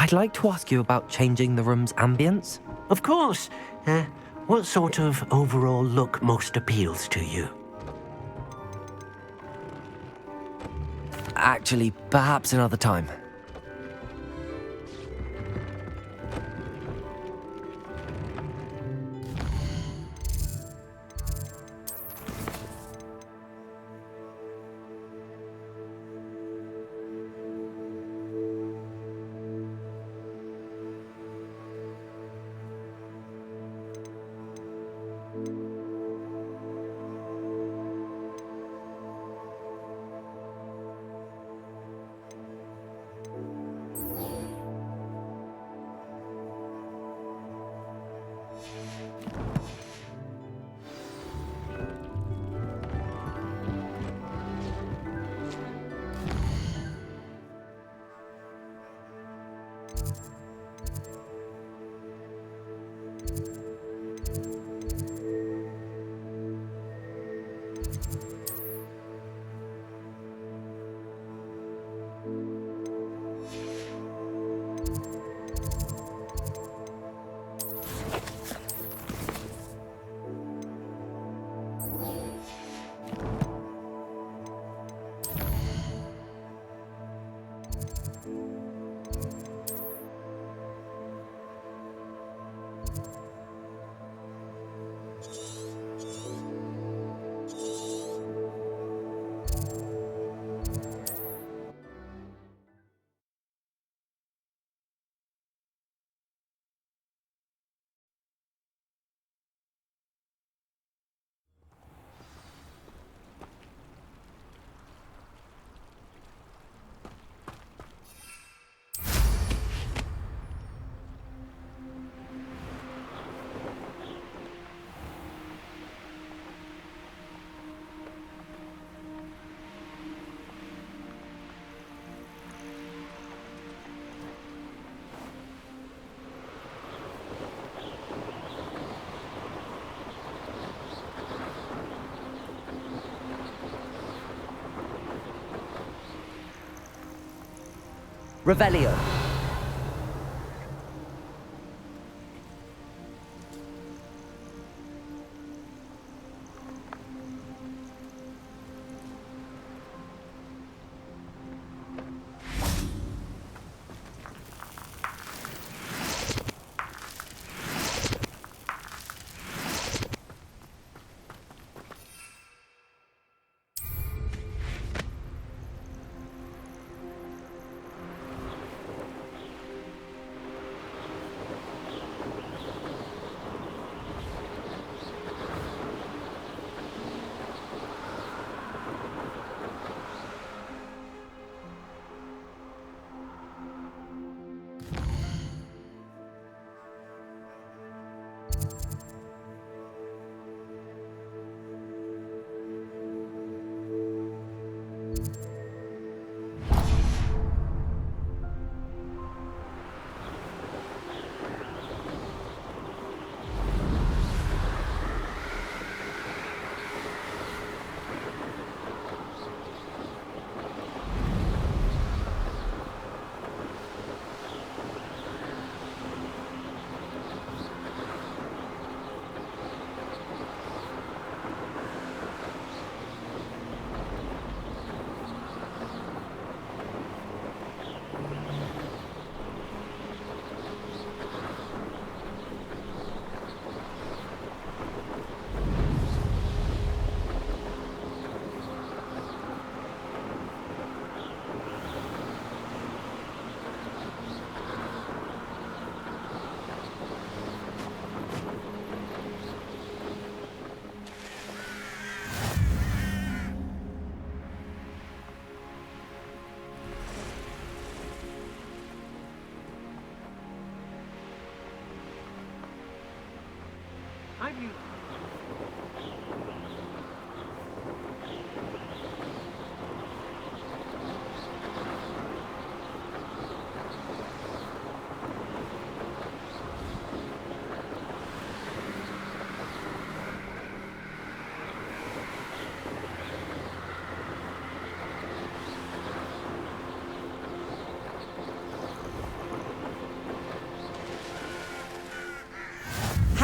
I'd like to ask you about changing the room's ambience. Of course. What sort of overall look most appeals to you? Actually, perhaps another time. Revelio.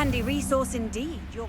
handy resource indeed. You're...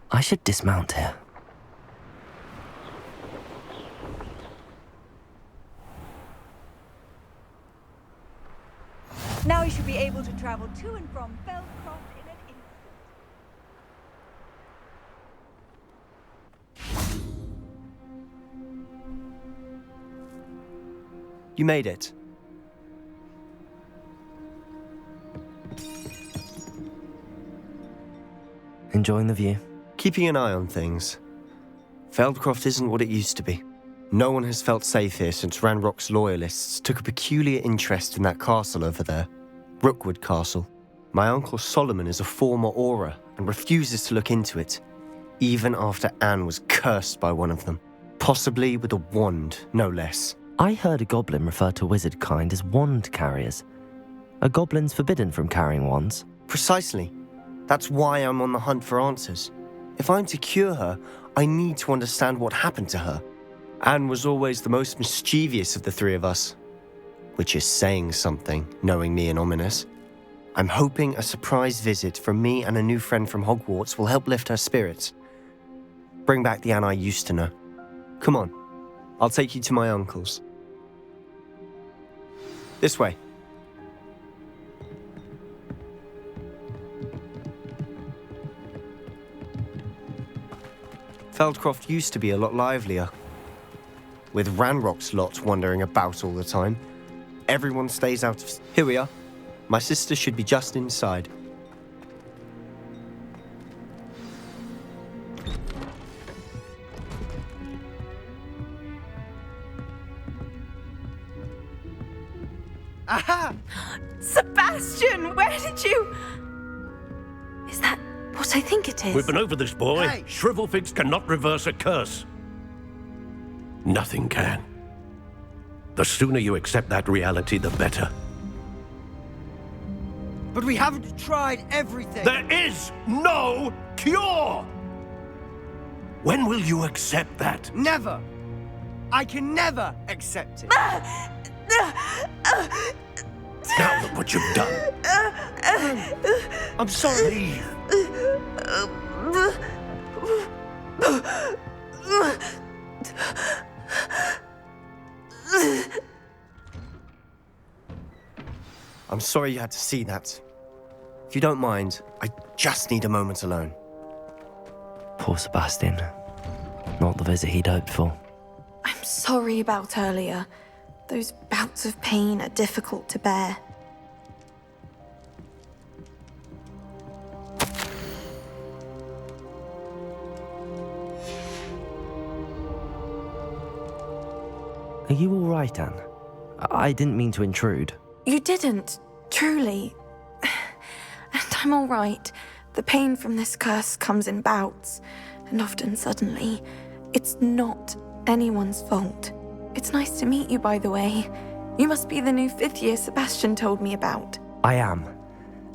I should dismount here. Now you should be able to travel to and from Feldcroft in an instant. You made it. Enjoying the view? Keeping an eye on things. Feldcroft isn't what it used to be. No one has felt safe here since Ranrock's loyalists took a peculiar interest in that castle over there. Rookwood Castle. My uncle Solomon is a former Auror and refuses to look into it, even after Anne was cursed by one of them. Possibly with a wand, no less. I heard a goblin refer to wizard kind as wand carriers. Are goblins forbidden from carrying wands? Precisely. That's why I'm on the hunt for answers. If I'm to cure her, I need to understand what happened to her. Anne was always the most mischievous of the three of us. Which is saying something, knowing me and Ominous. I'm hoping a surprise visit from me and a new friend from Hogwarts will help lift her spirits. Bring back the Anne I used to know. Come on, I'll take you to my uncle's. This way. Feldcroft used to be a lot livelier. With Ranrock's lot wandering about all the time. Everyone stays out of... Here we are. My sister should be just inside. Aha! Sebastian, where did you... Is that what I think it is? We've been over this, boy. Hey! Shrivelfigs cannot reverse a curse. Nothing can. The sooner you accept that reality, the better. But we haven't tried everything. There is no cure! When will you accept that? Never. I can never accept it. Now look what you've done. I'm sorry. Leave. I'm sorry you had to see that. If you don't mind, I just need a moment alone. Poor Sebastian. Not the visit he'd hoped for. I'm sorry about earlier. Those bouts of pain are difficult to bear. Are you all right, Anne? I didn't mean to intrude. You didn't, truly. And I'm all right. The pain from this curse comes in bouts, and often suddenly. It's not anyone's fault. It's nice to meet you, by the way. You must be the new 5th year Sebastian told me about. I am.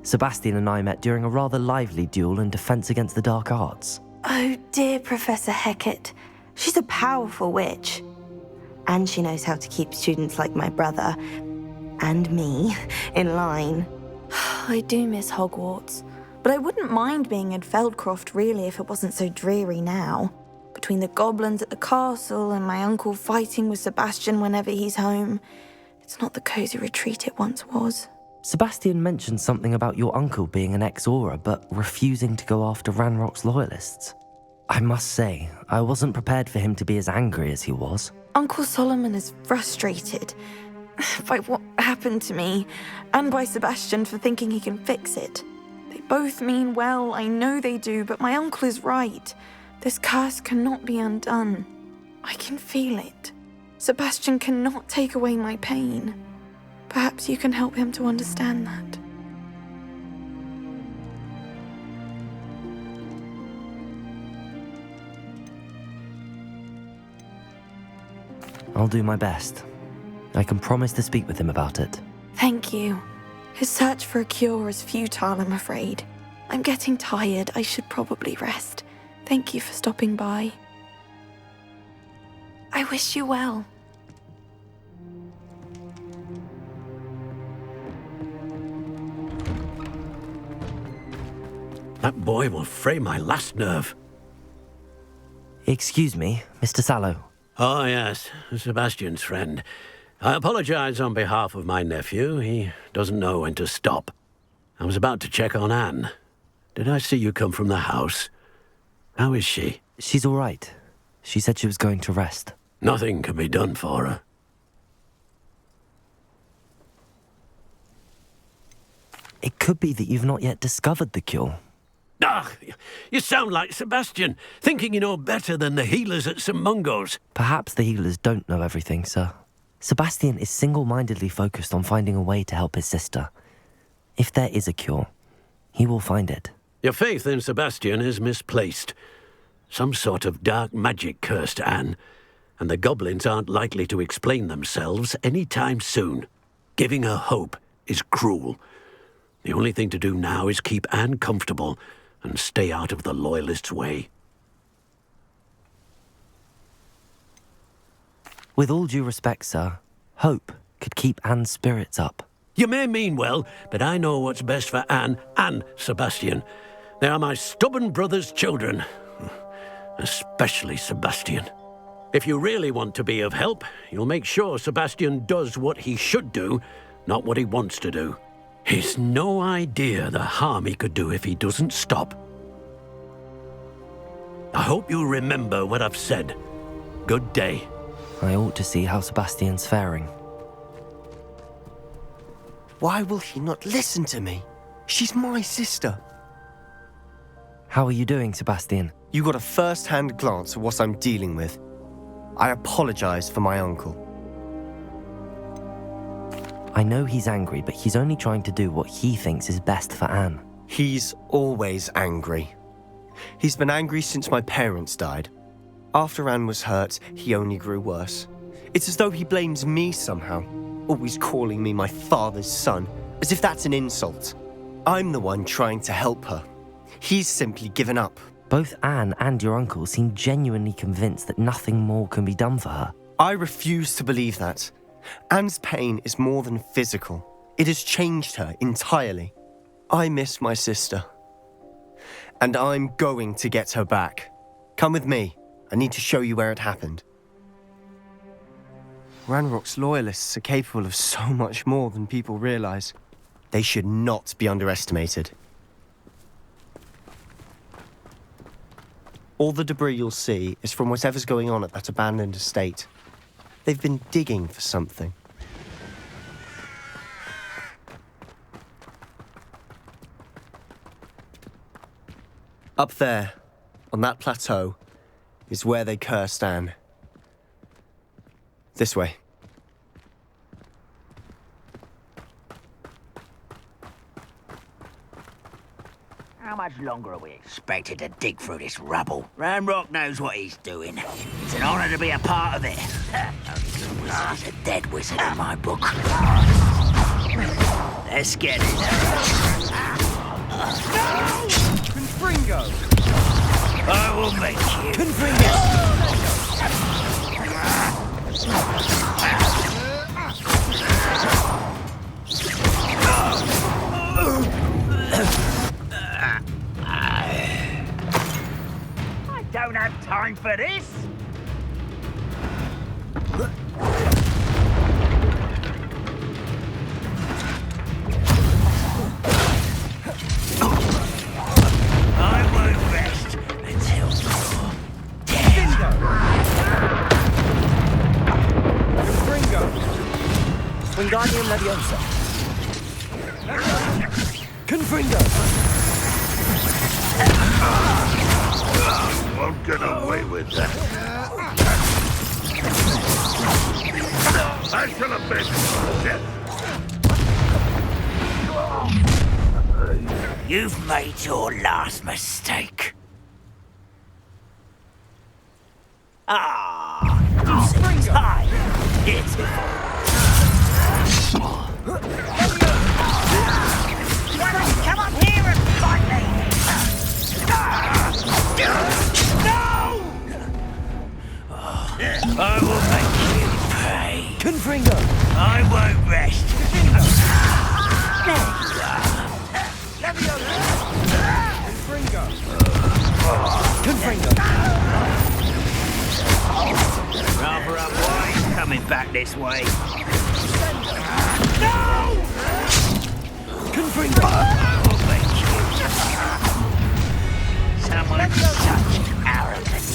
Sebastian and I met during a rather lively duel in Defense Against the Dark Arts. Oh dear, Professor Hecat. She's a powerful witch. And she knows how to keep students like my brother, and me, in line. I do miss Hogwarts. But I wouldn't mind being in Feldcroft, really, if it wasn't so dreary now. Between the goblins at the castle and my uncle fighting with Sebastian whenever he's home, it's not the cosy retreat it once was. Sebastian mentioned something about your uncle being an ex-Aura, but refusing to go after Ranrock's loyalists. I must say, I wasn't prepared for him to be as angry as he was. Uncle Solomon is frustrated by what happened to me, and by Sebastian for thinking he can fix it. They both mean well, I know they do, but my uncle is right. This curse cannot be undone. I can feel it. Sebastian cannot take away my pain. Perhaps you can help him to understand that. I'll do my best. I can promise to speak with him about it. Thank you. His search for a cure is futile, I'm afraid. I'm getting tired. I should probably rest. Thank you for stopping by. I wish you well. That boy will fray my last nerve. Excuse me, Mr. Sallow. Oh, yes, Sebastian's friend. I apologize on behalf of my nephew. He doesn't know when to stop. I was about to check on Anne. Did I see you come from the house? How is she? She's all right. She said she was going to rest. Nothing can be done for her. It could be that you've not yet discovered the cure. Ah, you sound like Sebastian, thinking you know better than the healers at St. Mungo's. Perhaps the healers don't know everything, sir. Sebastian is single-mindedly focused on finding a way to help his sister. If there is a cure, he will find it. Your faith in Sebastian is misplaced. Some sort of dark magic cursed Anne, and the goblins aren't likely to explain themselves any time soon. Giving her hope is cruel. The only thing to do now is keep Anne comfortable and stay out of the Loyalists' way. With all due respect, sir, hope could keep Anne's spirits up. You may mean well, but I know what's best for Anne and Sebastian. They are my stubborn brother's children. Especially Sebastian. If you really want to be of help, you'll make sure Sebastian does what he should do, not what he wants to do. He's no idea the harm he could do if he doesn't stop. I hope you'll remember what I've said. Good day. I ought to see how Sebastian's faring. Why will he not listen to me? She's my sister. How are you doing, Sebastian? You got a first-hand glance at what I'm dealing with. I apologize for my uncle. I know he's angry, but he's only trying to do what he thinks is best for Anne. He's always angry. He's been angry since my parents died. After Anne was hurt, he only grew worse. It's as though he blames me somehow, always calling me my father's son, as if that's an insult. I'm the one trying to help her. He's simply given up. Both Anne and your uncle seem genuinely convinced that nothing more can be done for her. I refuse to believe that. Anne's pain is more than physical. It has changed her entirely. I miss my sister. And I'm going to get her back. Come with me. I need to show you where it happened. Ranrock's loyalists are capable of so much more than people realize. They should not be underestimated. All the debris you'll see is from whatever's going on at that abandoned estate. They've been digging for something. Up there, on that plateau, is where they cursed Anne. This way. How much longer are we expected to dig through this rubble? Ranrock knows what he's doing. It's an honor to be a part of it. Only good wizard is a dead wizard in my book. Let's get it. Confringo! I will make you. Confringo! Don't have time for this. I won't rest until you're dead. Confringo! Wingardium Leviosa. Confringo! Won't get away with that. I shall have been dead. You've made your last mistake. Time. Pitiful. Come up here and fight me! No! I will make you pay. Confringo! I won't rest. Confringo! Confringo! Rather up wide, coming back this way. No! Confringo! I'll make you. Someone such arrogance.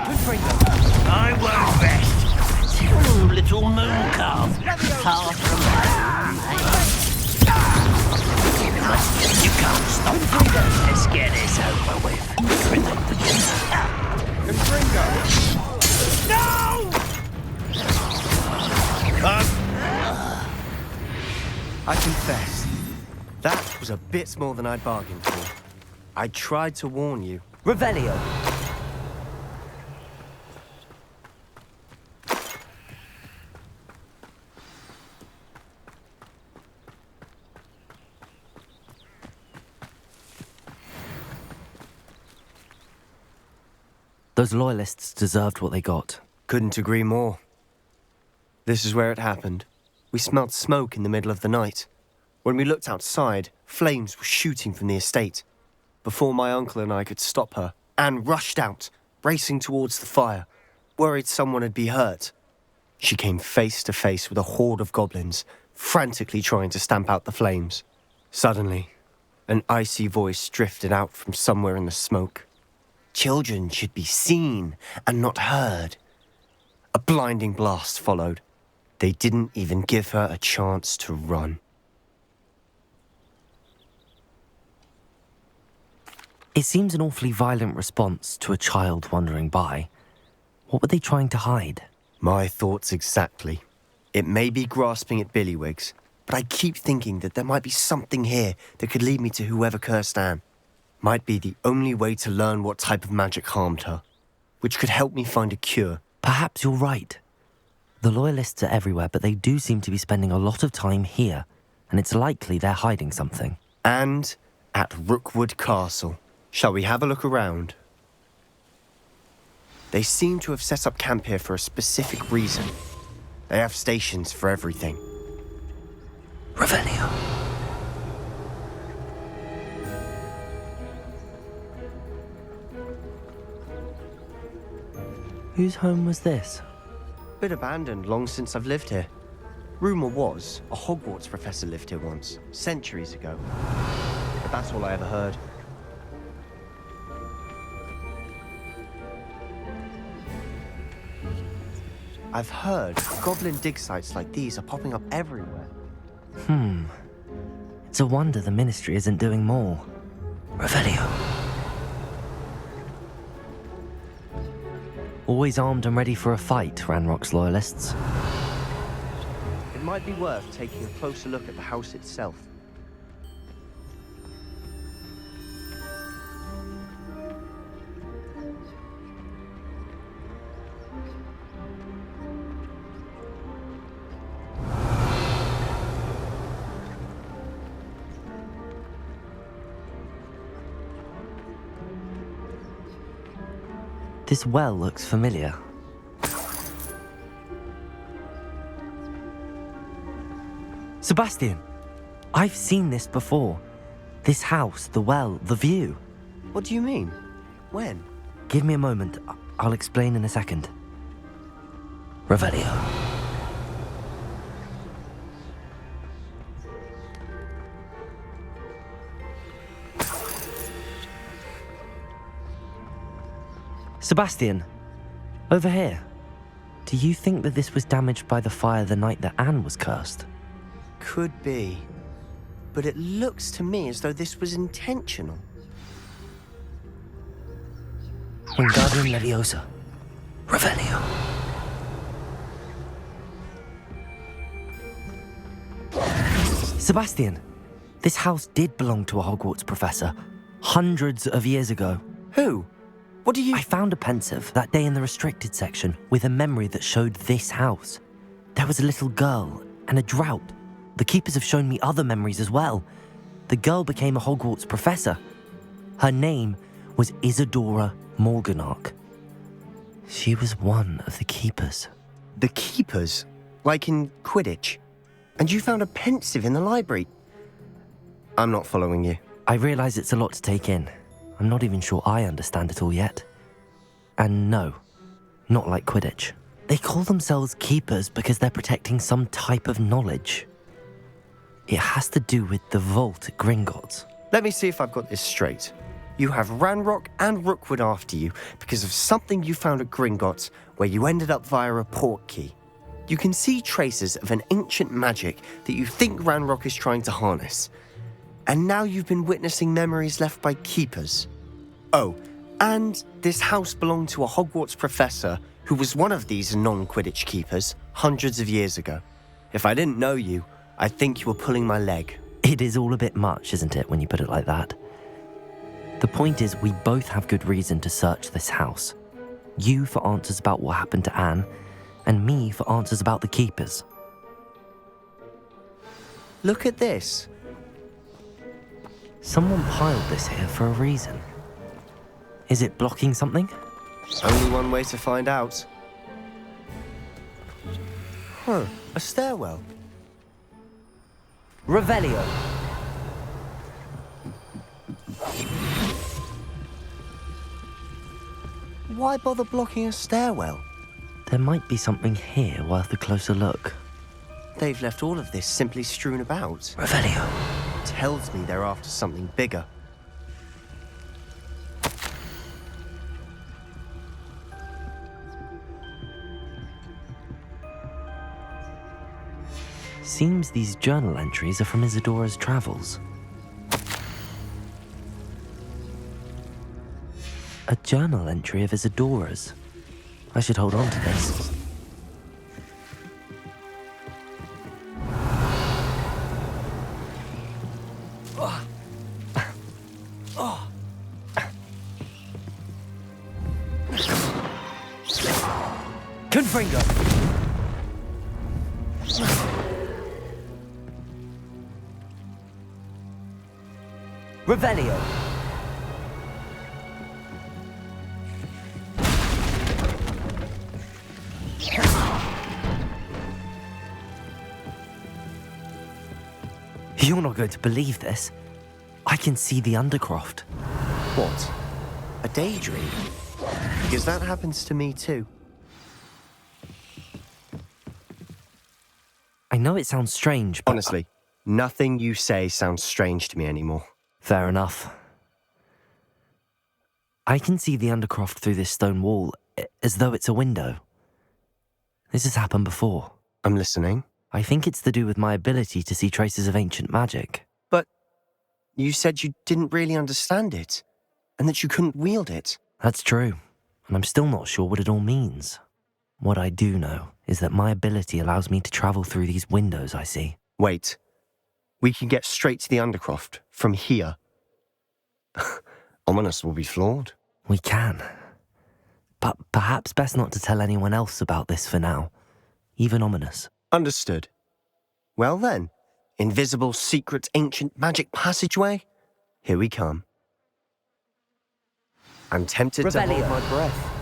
Confringo! I won't rest. Ooh, little moon calf. Far from home. You can't stop. Let's get this over with. Confringo! No! I confess, that was a bit more than I'd bargained for. I tried to warn you. Revelio. Those loyalists deserved what they got. Couldn't agree more. This is where it happened. We smelled smoke in the middle of the night. When we looked outside, flames were shooting from the estate. Before my uncle and I could stop her, Anne rushed out, racing towards the fire, worried someone had been hurt. She came face to face with a horde of goblins, frantically trying to stamp out the flames. Suddenly, an icy voice drifted out from somewhere in the smoke. Children should be seen and not heard. A blinding blast followed. They didn't even give her a chance to run. It seems an awfully violent response to a child wandering by. What were they trying to hide? My thoughts exactly. It may be grasping at Billywigs, but I keep thinking that there might be something here that could lead me to whoever cursed Anne. Might be the only way to learn what type of magic harmed her, which could help me find a cure. Perhaps you're right. The Loyalists are everywhere, but they do seem to be spending a lot of time here, and it's likely they're hiding something. And at Rookwood Castle. Shall we have a look around? They seem to have set up camp here for a specific reason. They have stations for everything. Revelio. Whose home was this? Been abandoned long since I've lived here. Rumour was a Hogwarts professor lived here once, centuries ago. But that's all I ever heard. I've heard goblin dig sites like these are popping up everywhere. It's a wonder the Ministry isn't doing more. Revelio. Always armed and ready for a fight, Ranrock's Loyalists. It might be worth taking a closer look at the house itself. This well looks familiar. Sebastian! I've seen this before. This house, the well, the view. What do you mean? When? Give me a moment. I'll explain in a second. Revelio. Sebastian, over here. Do you think that this was damaged by the fire the night that Anne was cursed? Could be. But it looks to me as though this was intentional. Wingardium Leviosa. Revelio. Sebastian, this house did belong to a Hogwarts professor hundreds of years ago. Who? What do you... I found a pensive that day in the restricted section with a memory that showed this house. There was a little girl and a drought. The keepers have shown me other memories as well. The girl became a Hogwarts professor. Her name was Isadora Morganach. She was one of the keepers. The keepers? Like in Quidditch? And you found a pensive in the library? I'm not following you. I realize it's a lot to take in. I'm not even sure I understand it all yet. And no, not like Quidditch. They call themselves keepers because they're protecting some type of knowledge. It has to do with the vault at Gringotts. Let me see if I've got this straight. You have Ranrock and Rookwood after you because of something you found at Gringotts where you ended up via a portkey. You can see traces of an ancient magic that you think Ranrock is trying to harness. And now you've been witnessing memories left by keepers. Oh, and this house belonged to a Hogwarts professor who was one of these non-Quidditch keepers hundreds of years ago. If I didn't know you, I'd think you were pulling my leg. It is all a bit much, isn't it, when you put it like that? The point is, we both have good reason to search this house. You for answers about what happened to Anne, and me for answers about the keepers. Look at this. Someone piled this here for a reason. Is it blocking something? Only one way to find out. Huh, a stairwell. Revelio. Why bother blocking a stairwell? There might be something here worth a closer look. They've left all of this simply strewn about. Revelio. Tells me they're after something bigger. Seems these journal entries are from Isadora's travels. A journal entry of Isadora's. I should hold on to this. Confringo! Revelio! You're not going to believe this. I can see the Undercroft. What? A daydream? Because that happens to me too. I know it sounds strange, but... Honestly, nothing you say sounds strange to me anymore. Fair enough. I can see the Undercroft through this stone wall, as though it's a window. This has happened before. I'm listening. I think it's to do with my ability to see traces of ancient magic. But you said you didn't really understand it, and that you couldn't wield it. That's true, and I'm still not sure what it all means. What I do know is that my ability allows me to travel through these windows I see. Wait. We can get straight to the Undercroft from here. Ominous will be flawed. We can. But perhaps best not to tell anyone else about this for now. Even Ominous. Understood. Well then, invisible, secret, ancient magic passageway? Here we come. I'm tempted to hold my breath.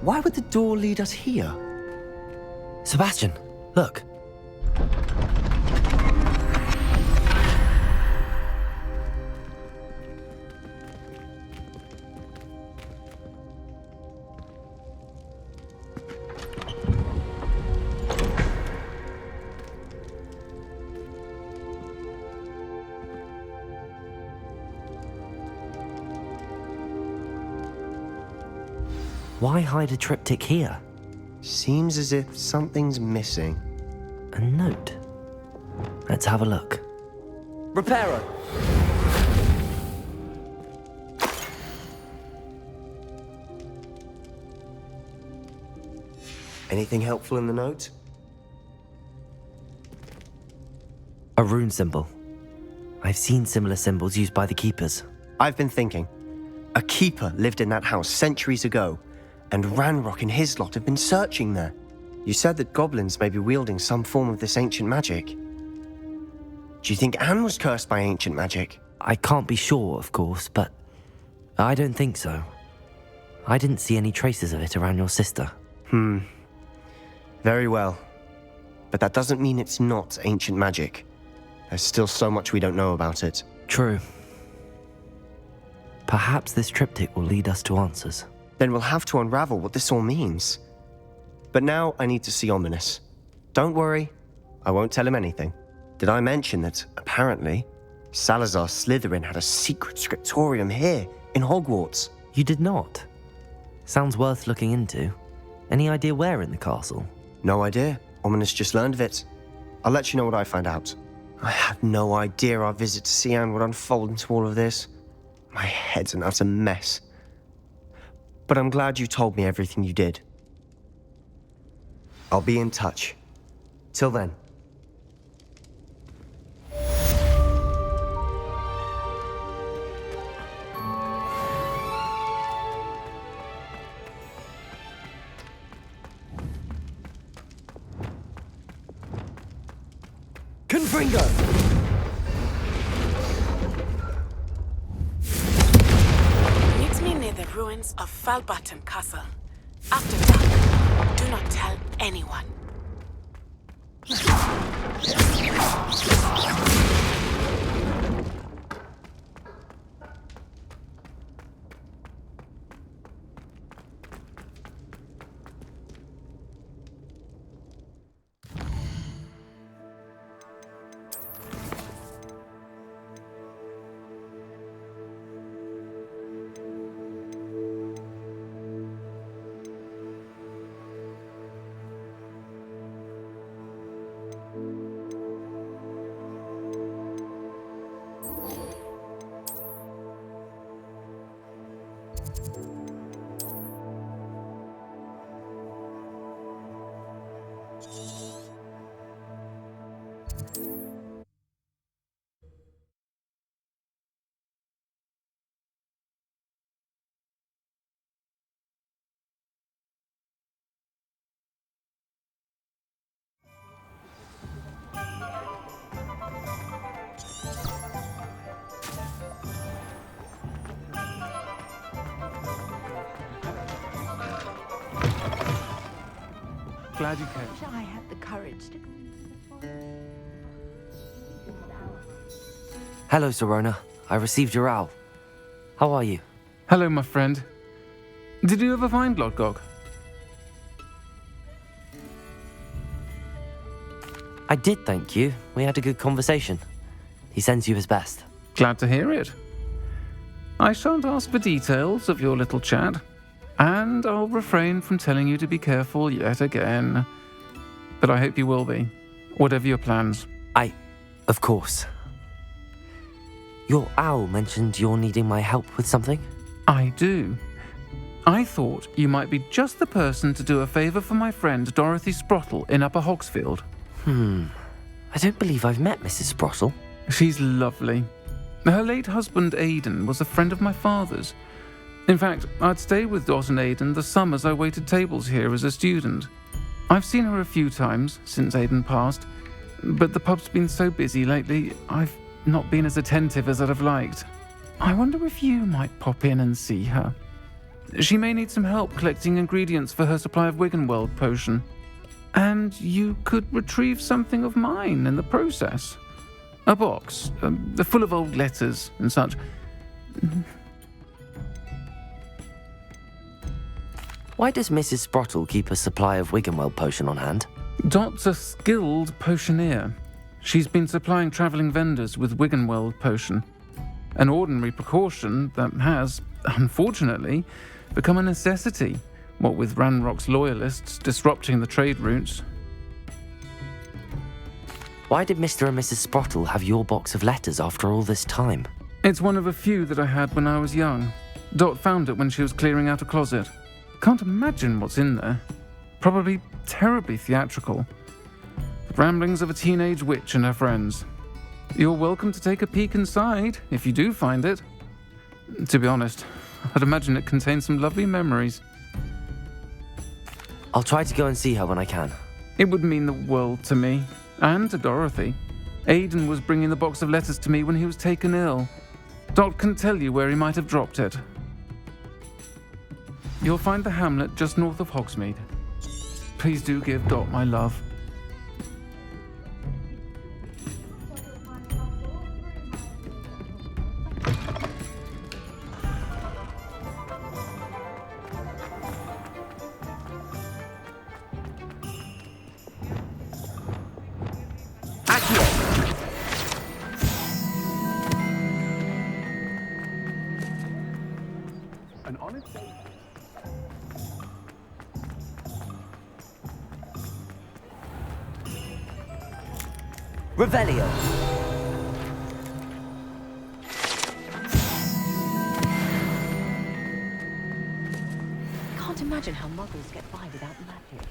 Why would the door lead us here? Sebastian, look. Why hide a triptych here? Seems as if something's missing. A note. Let's have a look. Reparo! Anything helpful in the note? A rune symbol. I've seen similar symbols used by the keepers. I've been thinking. A keeper lived in that house centuries ago, and Ranrock and his lot have been searching there. You said that goblins may be wielding some form of this ancient magic. Do you think Anne was cursed by ancient magic? I can't be sure, of course, but I don't think so. I didn't see any traces of it around your sister. Very well. But that doesn't mean it's not ancient magic. There's still so much we don't know about it. True. Perhaps this triptych will lead us to answers. Then we'll have to unravel what this all means. But now I need to see Ominous. Don't worry, I won't tell him anything. Did I mention that, apparently, Salazar Slytherin had a secret scriptorium here, in Hogwarts? You did not? Sounds worth looking into. Any idea where in the castle? No idea. Ominous just learned of it. I'll let you know what I find out. I had no idea our visit to Sian would unfold into all of this. My head's an utter mess. But I'm glad you told me everything you did. I'll be in touch. Till then. Confringo! Meet me near the ruins of Falbaton Castle. After dark, do not tell anyone. Glad you came. Wish I had the courage to. Hello, Serona. I received your owl. How are you? Hello, my friend. Did you ever find Lodgok? I did, thank you. We had a good conversation. He sends you his best. Glad to hear it. I shan't ask for details of your little chat, and I'll refrain from telling you to be careful yet again. But I hope you will be, whatever your plans. Of course. Your owl mentioned you're needing my help with something? I do. I thought you might be just the person to do a favour for my friend Dorothy Sprottle in Upper Hogsfield. I don't believe I've met Mrs. Sprottle. She's lovely. Her late husband Aidan was a friend of my father's. In fact, I'd stayed with Dot and Aidan the summers I waited tables here as a student. I've seen her a few times since Aidan passed, but the pub's been so busy lately, I've not been as attentive as I'd have liked. I wonder if you might pop in and see her. She may need some help collecting ingredients for her supply of Wiggenweld potion. And you could retrieve something of mine in the process. A box, full of old letters and such. Why does Mrs. Sprottle keep a supply of Wiggenweld potion on hand? Dot's a skilled potioneer. She's been supplying travelling vendors with Wiggenweld potion. An ordinary precaution that has, unfortunately, become a necessity, what with Ranrock's loyalists disrupting the trade routes. Why did Mr. and Mrs. Sprottle have your box of letters after all this time? It's one of a few that I had when I was young. Dot found it when she was clearing out a closet. Can't imagine what's in there. Probably terribly theatrical. The ramblings of a teenage witch and her friends. You're welcome to take a peek inside, if you do find it. To be honest, I'd imagine it contains some lovely memories. I'll try to go and see her when I can. It would mean the world to me, and to Dorothy. Aidan was bringing the box of letters to me when he was taken ill. Dot can tell you where he might have dropped it. You'll find the hamlet just north of Hogsmeade. Please do give Dot my love. Revelio! Can't imagine how muggles get by without magic.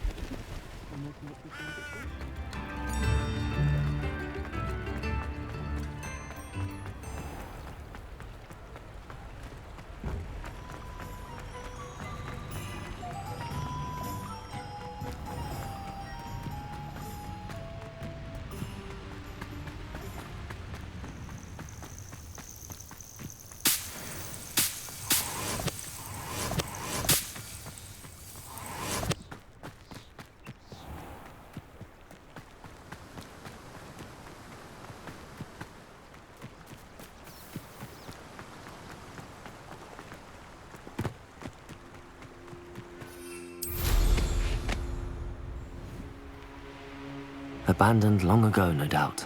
Abandoned long ago, no doubt.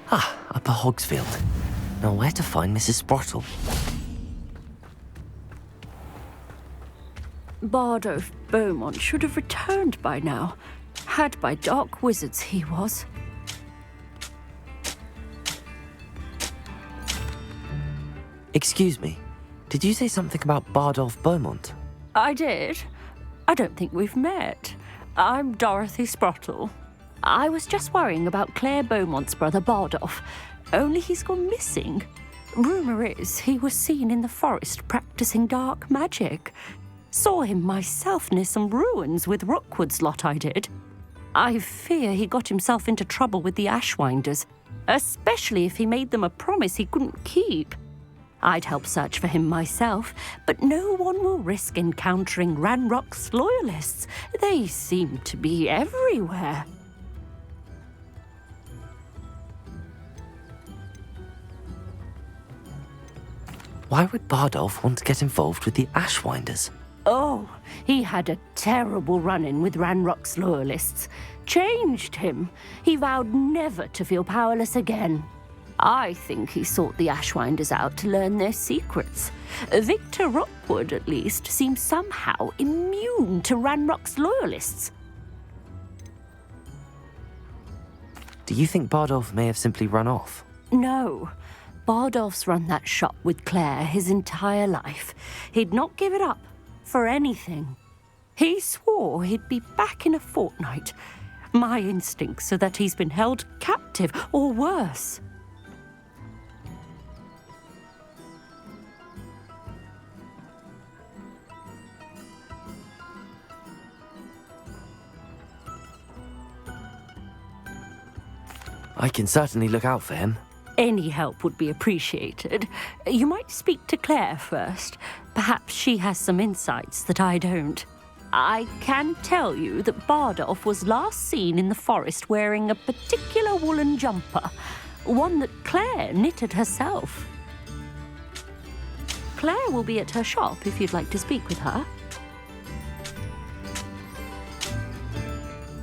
Ah, Upper Hogsfield. Now where to find Mrs. Sprottle? Bardolph Beaumont should have returned by now. Had by dark wizards he was. Excuse me, did you say something about Bardolph Beaumont? I did. I don't think we've met. I'm Dorothy Sprottle. I was just worrying about Claire Beaumont's brother Bardolph, only he's gone missing. Rumour is he was seen in the forest practicing dark magic. Saw him myself near some ruins with Rookwood's lot I did. I fear he got himself into trouble with the Ashwinders, especially if he made them a promise he couldn't keep. I'd help search for him myself, but no one will risk encountering Ranrock's loyalists. They seem to be everywhere. Why would Bardolph want to get involved with the Ashwinders? Oh, he had a terrible run-in with Ranrock's loyalists. Changed him. He vowed never to feel powerless again. I think he sought the Ashwinders out to learn their secrets. Victor Rookwood, at least, seems somehow immune to Ranrock's loyalists. Do you think Bardolph may have simply run off? No. Bardolph's run that shop with Claire his entire life. He'd not give it up for anything. He swore he'd be back in a fortnight. My instincts are that he's been held captive, or worse. I can certainly look out for him. Any help would be appreciated. You might speak to Claire first. Perhaps she has some insights that I don't. I can tell you that Bardolph was last seen in the forest wearing a particular woolen jumper, one that Claire knitted herself. Claire will be at her shop if you'd like to speak with her.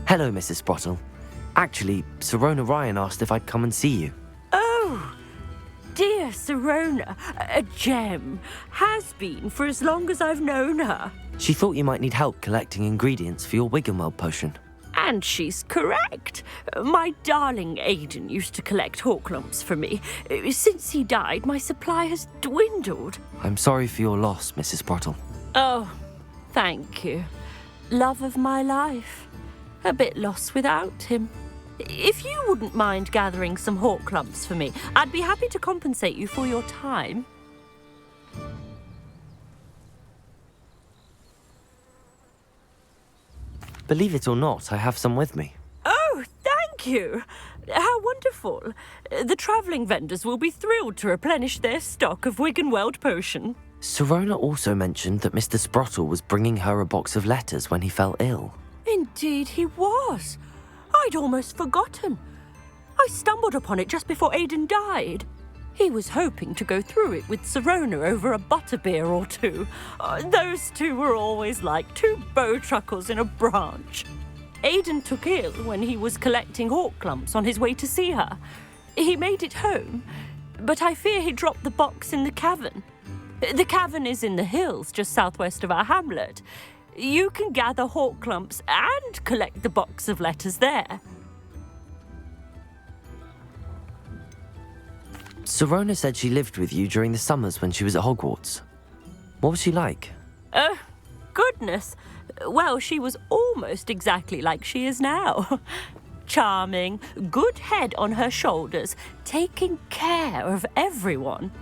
Hello, Mrs. Sprottle. Actually, Sirona Ryan asked if I'd come and see you. Oh, dear Sirona, a gem. Has been for as long as I've known her. She thought you might need help collecting ingredients for your Wiggenweld potion. And she's correct. My darling Aidan used to collect hawklumps for me. Since he died, my supply has dwindled. I'm sorry for your loss, Mrs. Sprottle. Oh, thank you. Love of my life. A bit lost without him. If you wouldn't mind gathering some hawklumps for me, I'd be happy to compensate you for your time. Believe it or not, I have some with me. Oh, thank you. How wonderful. The travelling vendors will be thrilled to replenish their stock of Wiggenweld potion. Sirona also mentioned that Mr. Sprottle was bringing her a box of letters when he fell ill. Indeed he was. I'd almost forgotten. I stumbled upon it just before Aidan died. He was hoping to go through it with Sirona over a butterbeer or two. Those two were always like two bowtruckles in a branch. Aidan took ill when he was collecting hawklumps on his way to see her. He made it home, but I fear he dropped the box in the cavern. The cavern is in the hills just southwest of our hamlet. You can gather hawklumps and collect the box of letters there. Sirona said she lived with you during the summers when she was at Hogwarts. What was she like? Oh, goodness. Well, she was almost exactly like she is now. Charming, good head on her shoulders, taking care of everyone.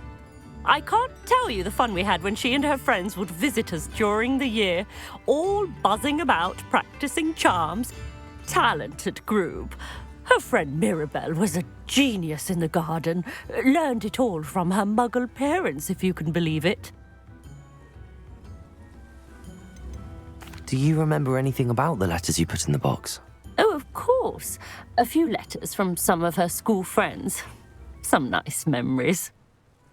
I can't tell you the fun we had when she and her friends would visit us during the year, all buzzing about, practicing charms. Talented group. Her friend Mirabelle was a genius in the garden. Learned it all from her muggle parents, if you can believe it. Do you remember anything about the letters you put in the box? Oh, of course. A few letters from some of her school friends. Some nice memories.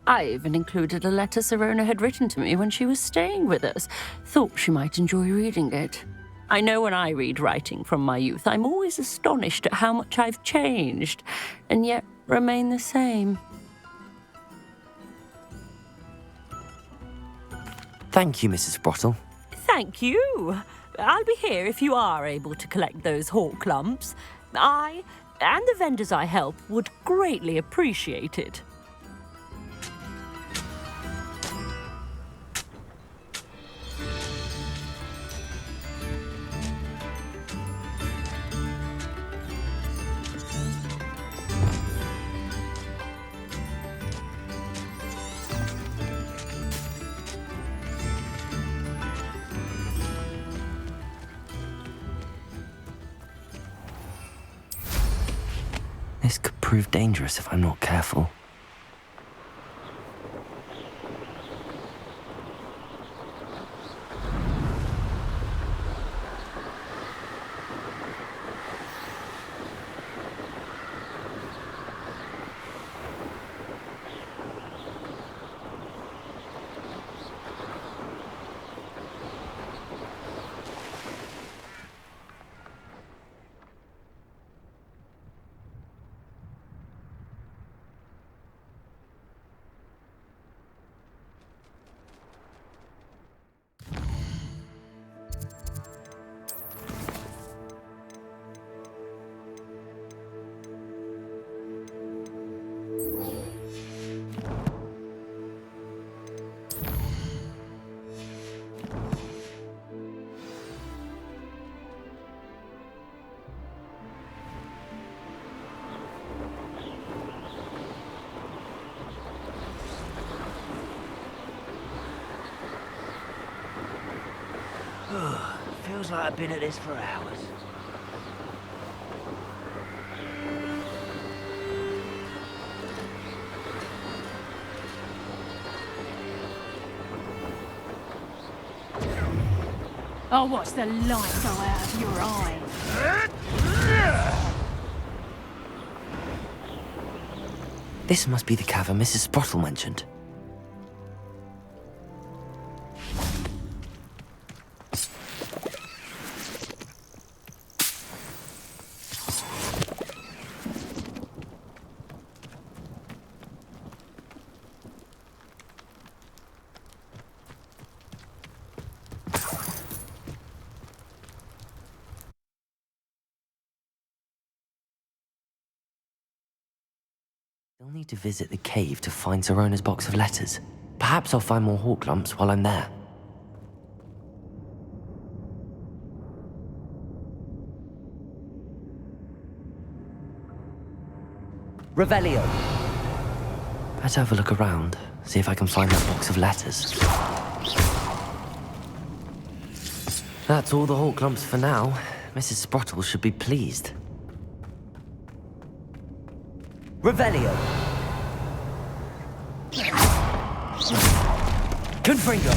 I even included a letter Sirona had written to me when she was staying with us. Thought she might enjoy reading it. I know when I read writing from my youth, I'm always astonished at how much I've changed, and yet remain the same. Thank you, Mrs. Sprottle. Thank you. I'll be here if you are able to collect those hawklumps. I, and the vendors I help, would greatly appreciate it. This could prove dangerous if I'm not careful. Feels like I've been at this for hours. I'll watch the light go out of your eye. This must be the cavern Mrs. Sprottle mentioned. I'll need to visit the cave to find Sorona's box of letters. Perhaps I'll find more hawk lumps while I'm there. Revelio! Better have a look around, see if I can find that box of letters. That's all the hawk lumps for now. Mrs. Sprottle should be pleased. Revelio! Confringo!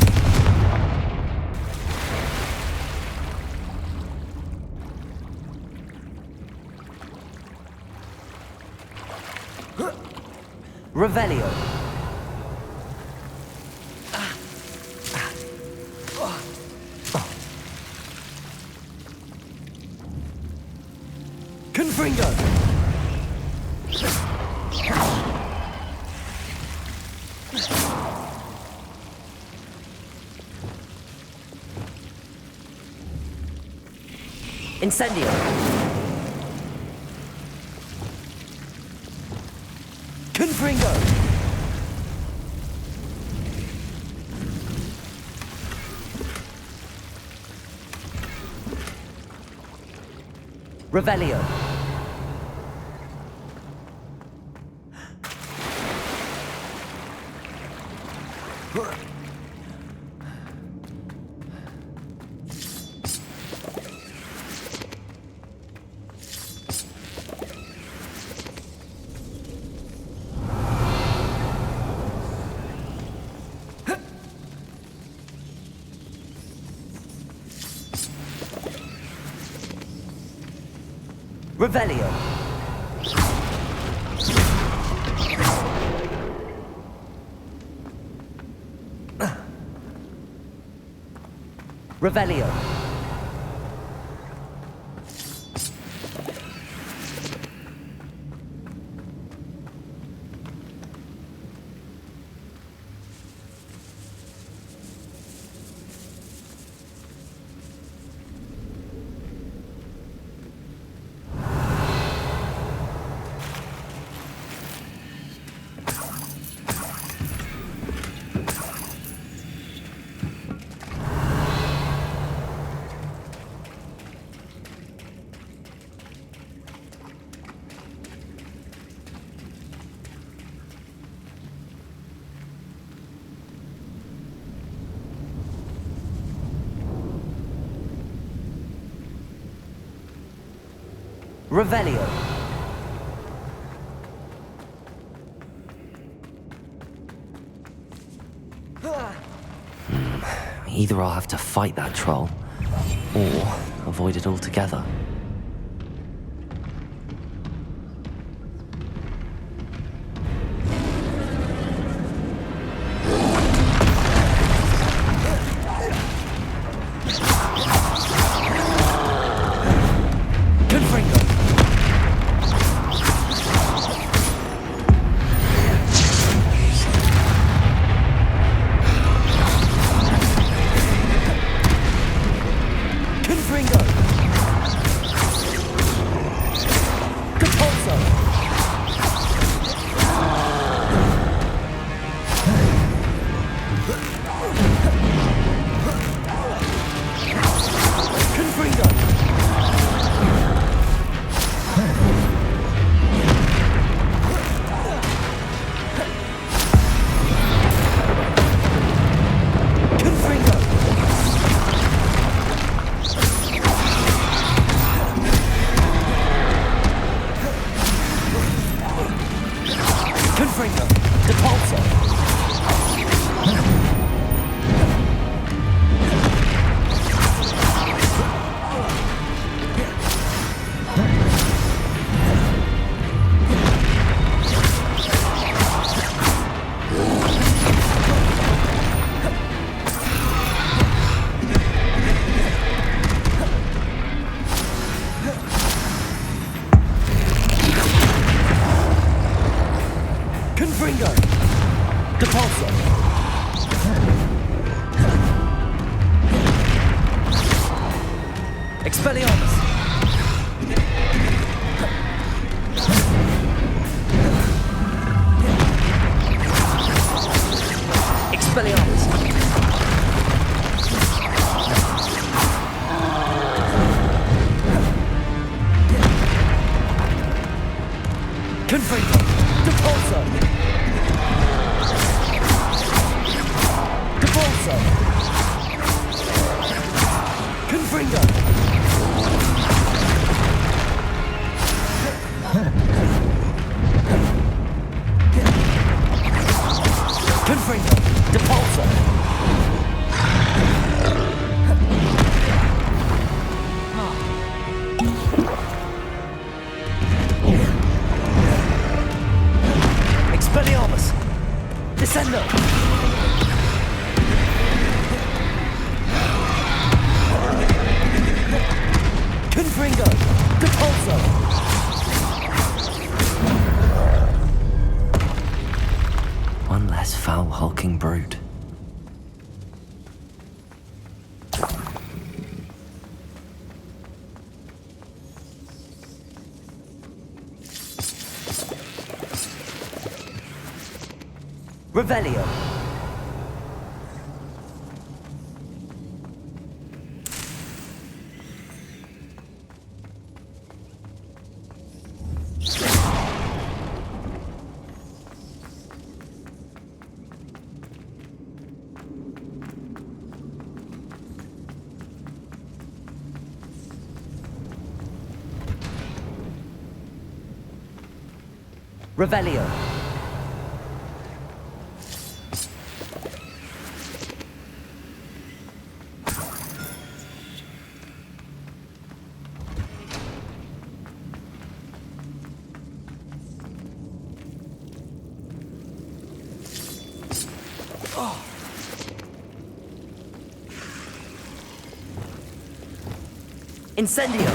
Revelio! Confringo! Incendio! Confringo! Revelio! Revelio! Revelio! Revelio! Either I'll have to fight that troll, or avoid it altogether. Confringo! Confringo! Depulso! Expelliarmus! Expelliarmus! Confringo! Depulso! Depulso! Confringo! Confringo! Depulso! Expelliarmus! Descendo! Confringo! Depulso! One less foul hulking brute. Revelio. Revelio. Incendio!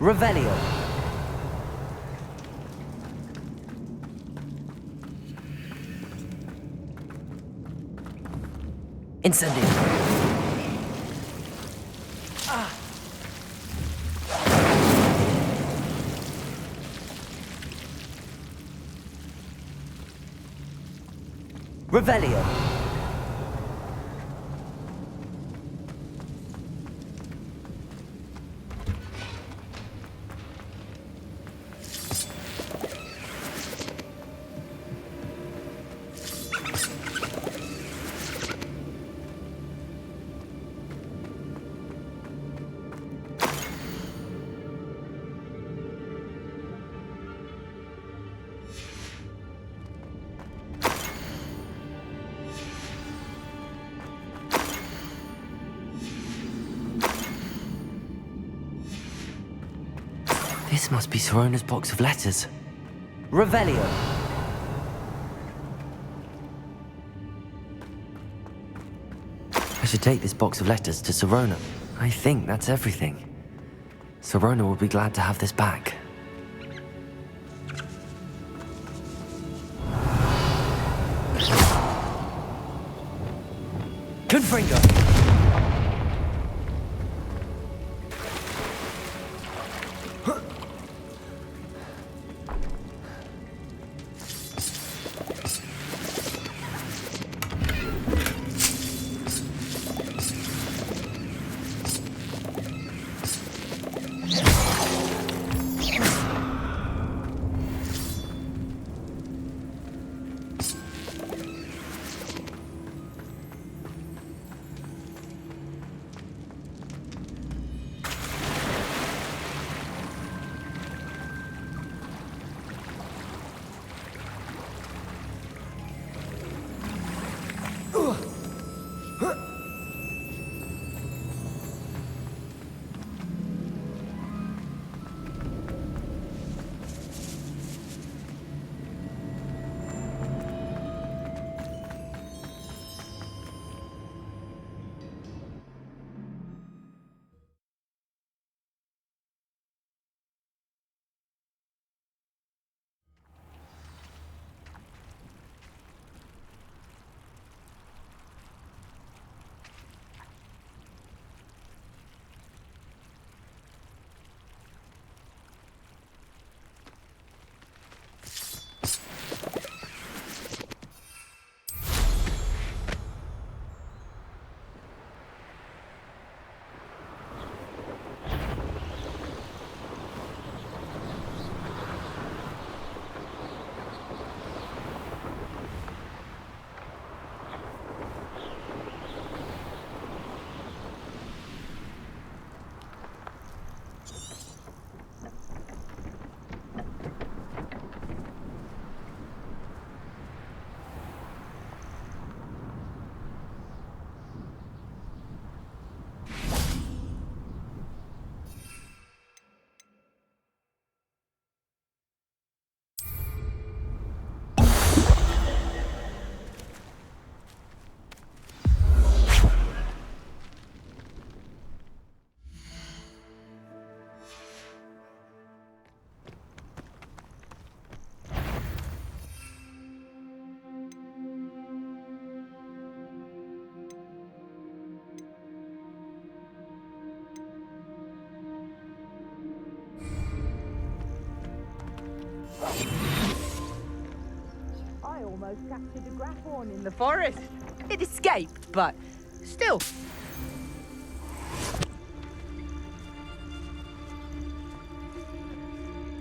Revelio. Incendio. Revelio. This must be Sorona's box of letters. Revelio. I should take this box of letters to Sorona. I think that's everything. Sorona will be glad to have this back. Confringo! almost captured a grapphorn in the forest. It escaped, but still.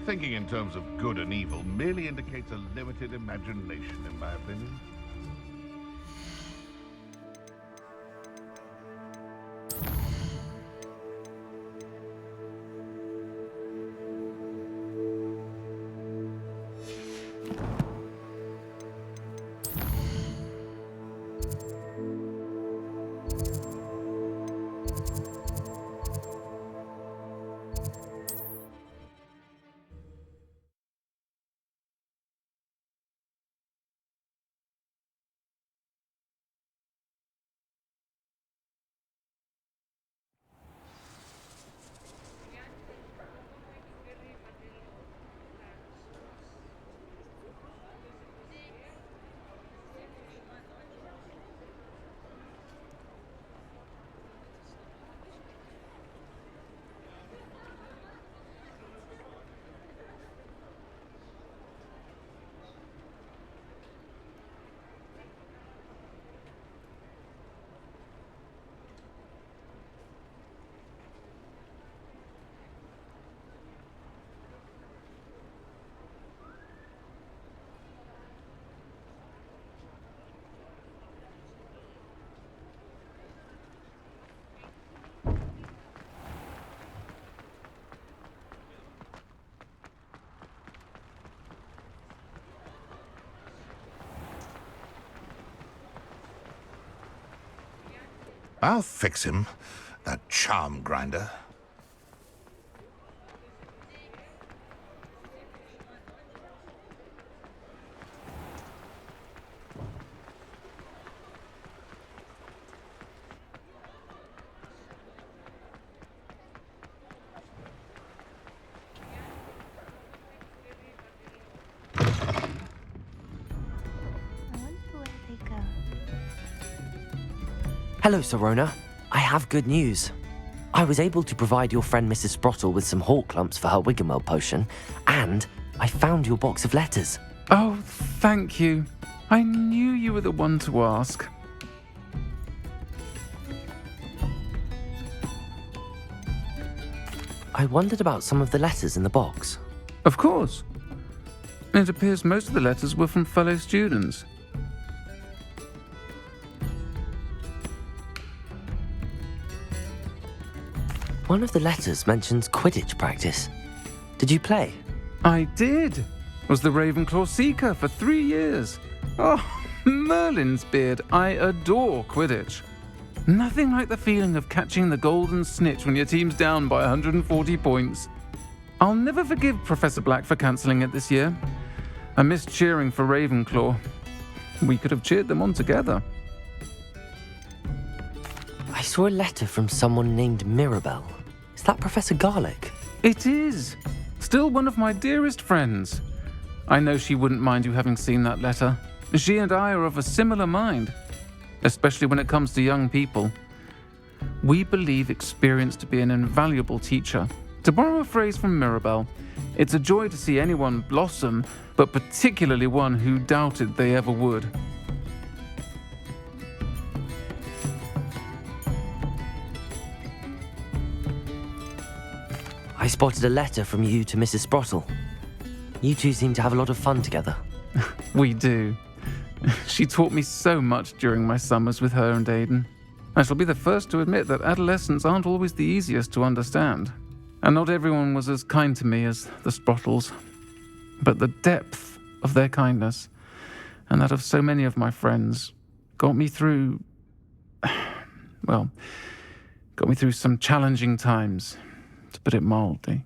Thinking in terms of good and evil merely indicates a limited imagination, in my opinion. I'll fix him, that charm grinder. Hello, Sorona. I have good news. I was able to provide your friend Mrs. Sprottle with some hawk lumps for her Wiggenweld potion, and I found your box of letters. Oh, thank you. I knew you were the one to ask. I wondered about some of the letters in the box. Of course. It appears most of the letters were from fellow students. One of the letters mentions Quidditch practice. Did you play? I did. Was the Ravenclaw Seeker for 3 years. Oh, Merlin's beard. I adore Quidditch. Nothing like the feeling of catching the golden snitch when your team's down by 140 points. I'll never forgive Professor Black for cancelling it this year. I missed cheering for Ravenclaw. We could have cheered them on together. I saw a letter from someone named Mirabelle. Is that Professor Garlick? It is. Still one of my dearest friends. I know she wouldn't mind you having seen that letter. She and I are of a similar mind, especially when it comes to young people. We believe experience to be an invaluable teacher. To borrow a phrase from Mirabelle, it's a joy to see anyone blossom, but particularly one who doubted they ever would. I spotted a letter from you to Mrs. Sprottle. You two seem to have a lot of fun together. We do. She taught me so much during my summers with her and Aidan. I shall be the first to admit that adolescents aren't always the easiest to understand. And not everyone was as kind to me as the Sprottles. But the depth of their kindness, and that of so many of my friends, got me through some challenging times, to put it mildly.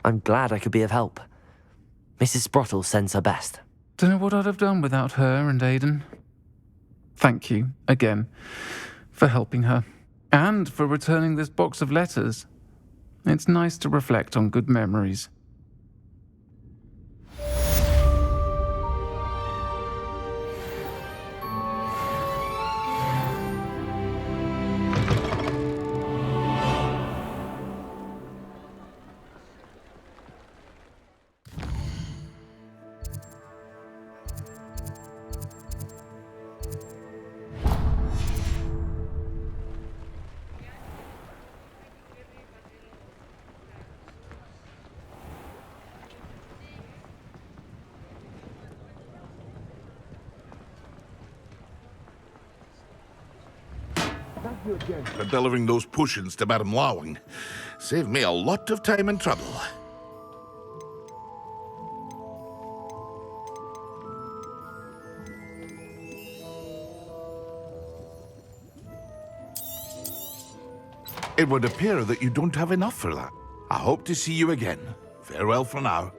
I'm glad I could be of help. Mrs. Sprottle sends her best. Don't know what I'd have done without her and Aidan. Thank you, again, for helping her, and for returning this box of letters. It's nice to reflect on good memories. for delivering those potions to Madame Lawing. Saved me a lot of time and trouble. It would appear that you don't have enough for that. I hope to see you again. Farewell for now.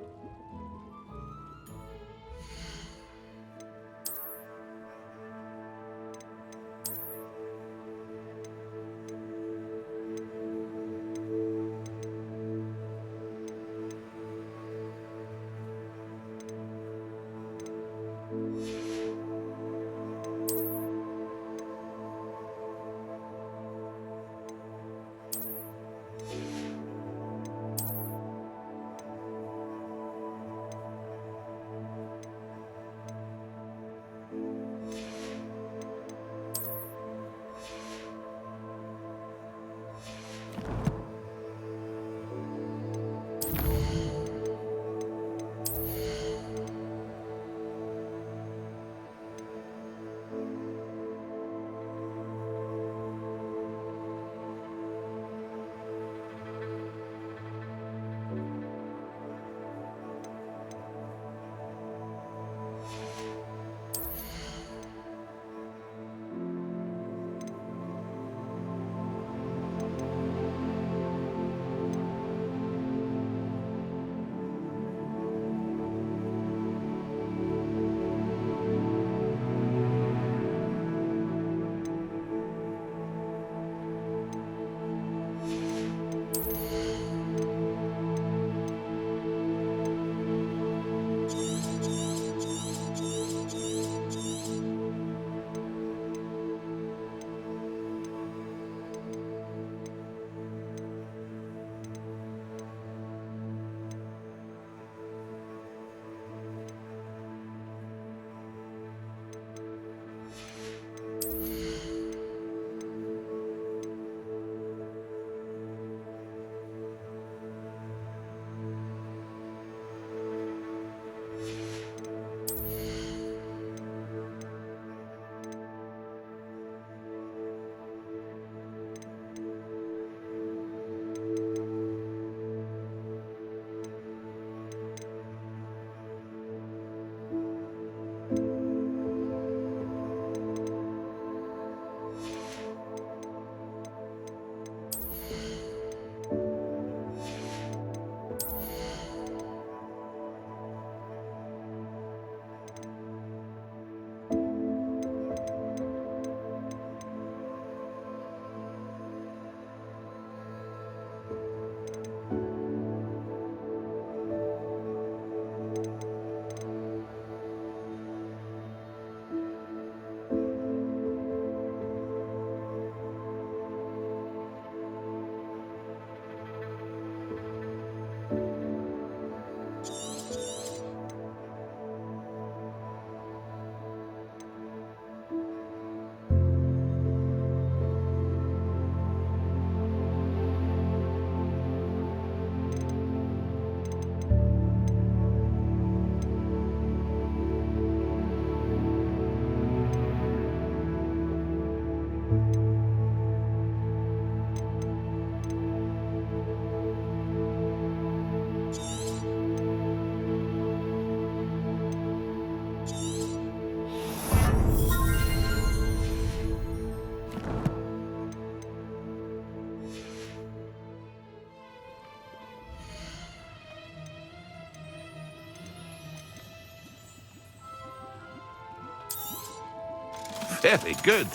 Very good.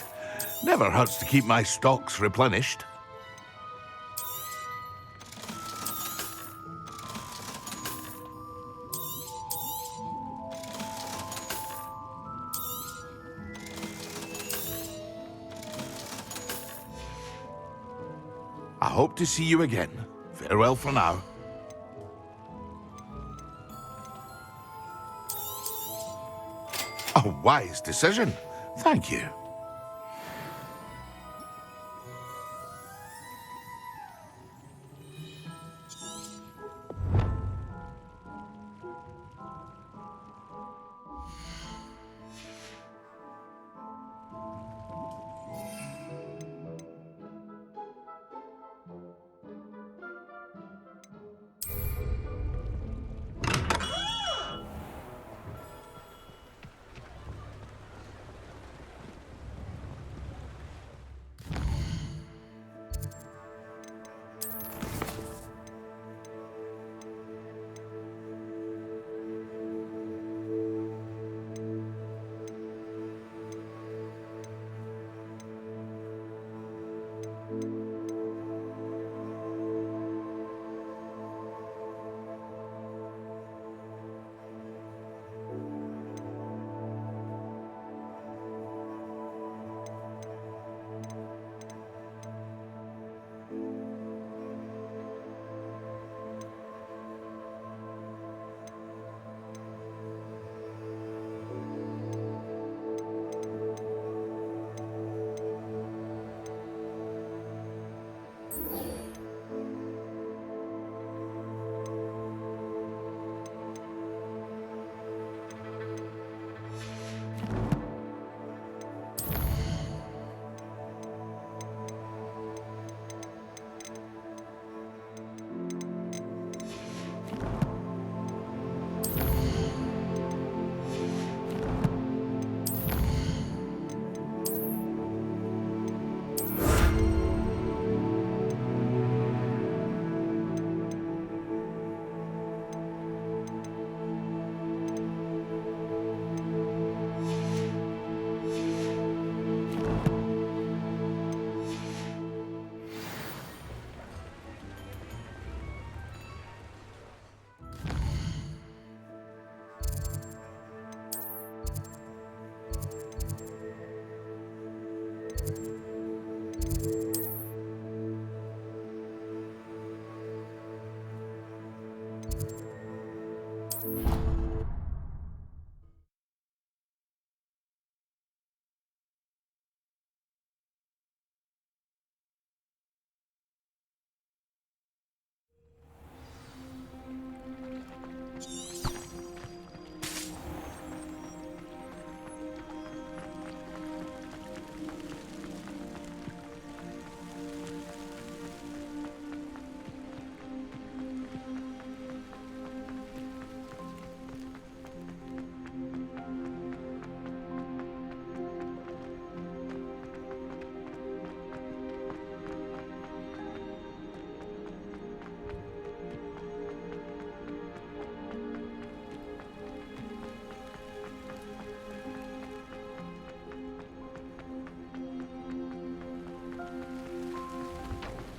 Never hurts to keep my stocks replenished. I hope to see you again. Farewell for now. A wise decision. Thank you.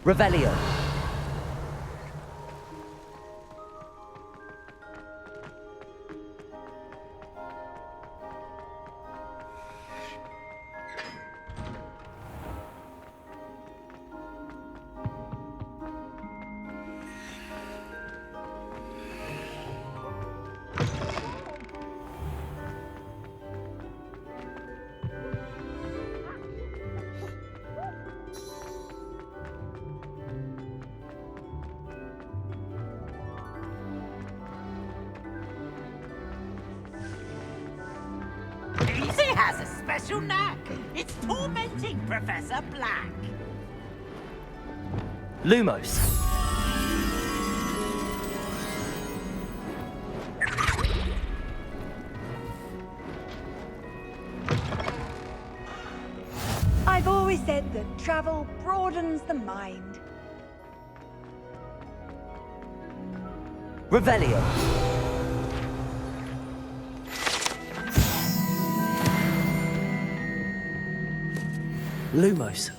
Revelio. He has a special knack. It's tormenting Professor Black. Lumos. I've always said that travel broadens the mind. Revelio. Lumos.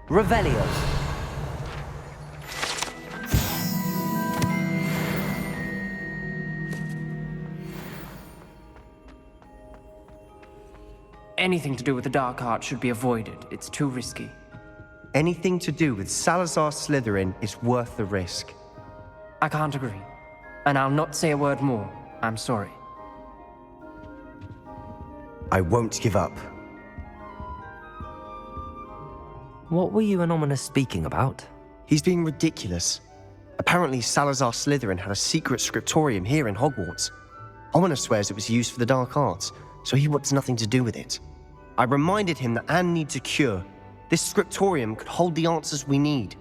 Revelio. Anything to do with the dark art should be avoided. It's too risky. Anything to do with Salazar Slytherin is worth the risk. I can't agree. And I'll not say a word more. I'm sorry. I won't give up. What were you and Ominous speaking about? He's being ridiculous. Apparently, Salazar Slytherin had a secret scriptorium here in Hogwarts. Ominous swears it was used for the dark arts, so he wants nothing to do with it. I reminded him that Anne needs a cure. This scriptorium could hold the answers we need.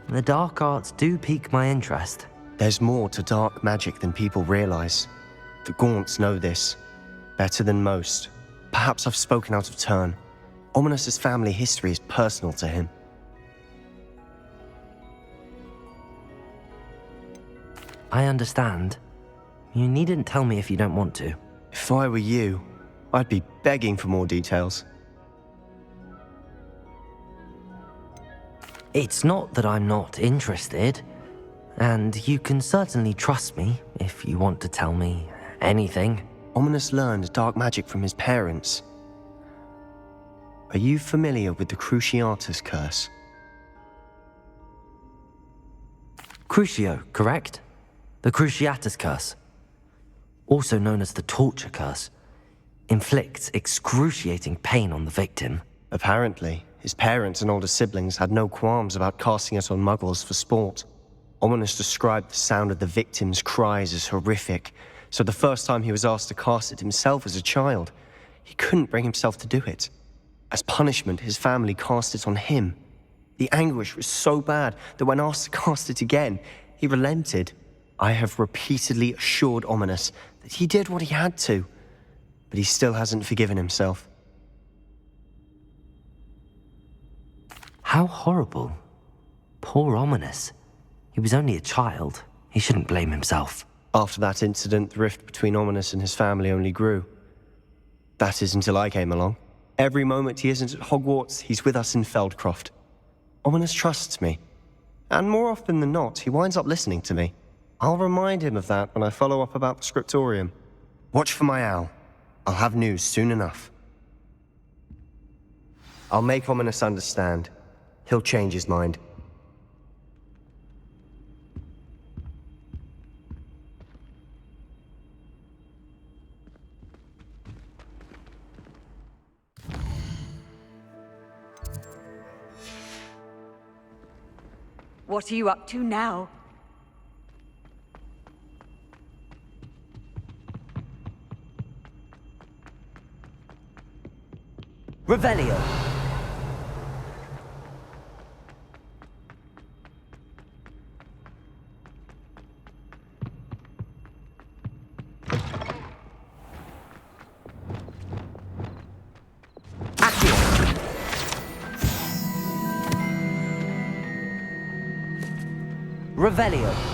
The dark arts do pique my interest. There's more to dark magic than people realize. The Gaunts know this. Better than most. Perhaps I've spoken out of turn. Ominous's family history is personal to him. I understand. You needn't tell me if you don't want to. If I were you, I'd be begging for more details. It's not that I'm not interested. And you can certainly trust me if you want to tell me anything. Ominous learned dark magic from his parents. Are you familiar with the Cruciatus curse? Crucio, correct? The Cruciatus curse. Also known as the torture curse. Inflicts excruciating pain on the victim. Apparently, his parents and older siblings had no qualms about casting it on muggles for sport. Ominous described the sound of the victim's cries as horrific, so the first time he was asked to cast it himself as a child, he couldn't bring himself to do it. As punishment, his family cast it on him. The anguish was so bad that when asked to cast it again, he relented. I have repeatedly assured Ominous that he did what he had to, but he still hasn't forgiven himself. How horrible. Poor Ominous. He was only a child. He shouldn't blame himself. After that incident, the rift between Ominous and his family only grew. That is until I came along. Every moment he isn't at Hogwarts, he's with us in Feldcroft. Ominous trusts me. And more often than not, he winds up listening to me. I'll remind him of that when I follow up about the scriptorium. Watch for my owl. I'll have news soon enough. I'll make Ominous understand. He'll change his mind. What are you up to now? Revelio. Revelio.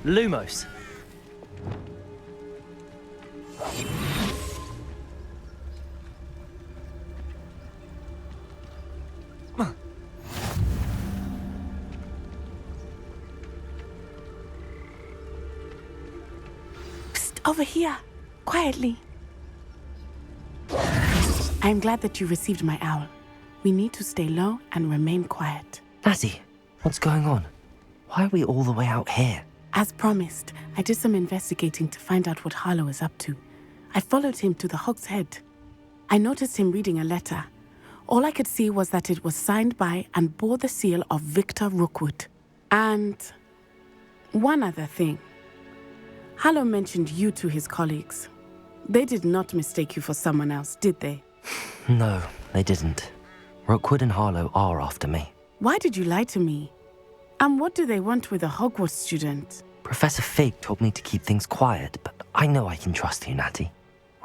Lumos. Psst, over here. Quietly. I'm glad that you received my owl. We need to stay low and remain quiet. Natty, what's going on? Why are we all the way out here? As promised, I did some investigating to find out what Harlow is up to. I followed him to the Hog's Head. I noticed him reading a letter. All I could see was that it was signed by and bore the seal of Victor Rookwood. And one other thing. Harlow mentioned you to his colleagues. They did not mistake you for someone else, did they? No, they didn't. Rookwood and Harlow are after me. Why did you lie to me? And what do they want with a Hogwarts student? Professor Fig told me to keep things quiet, but I know I can trust you, Natty.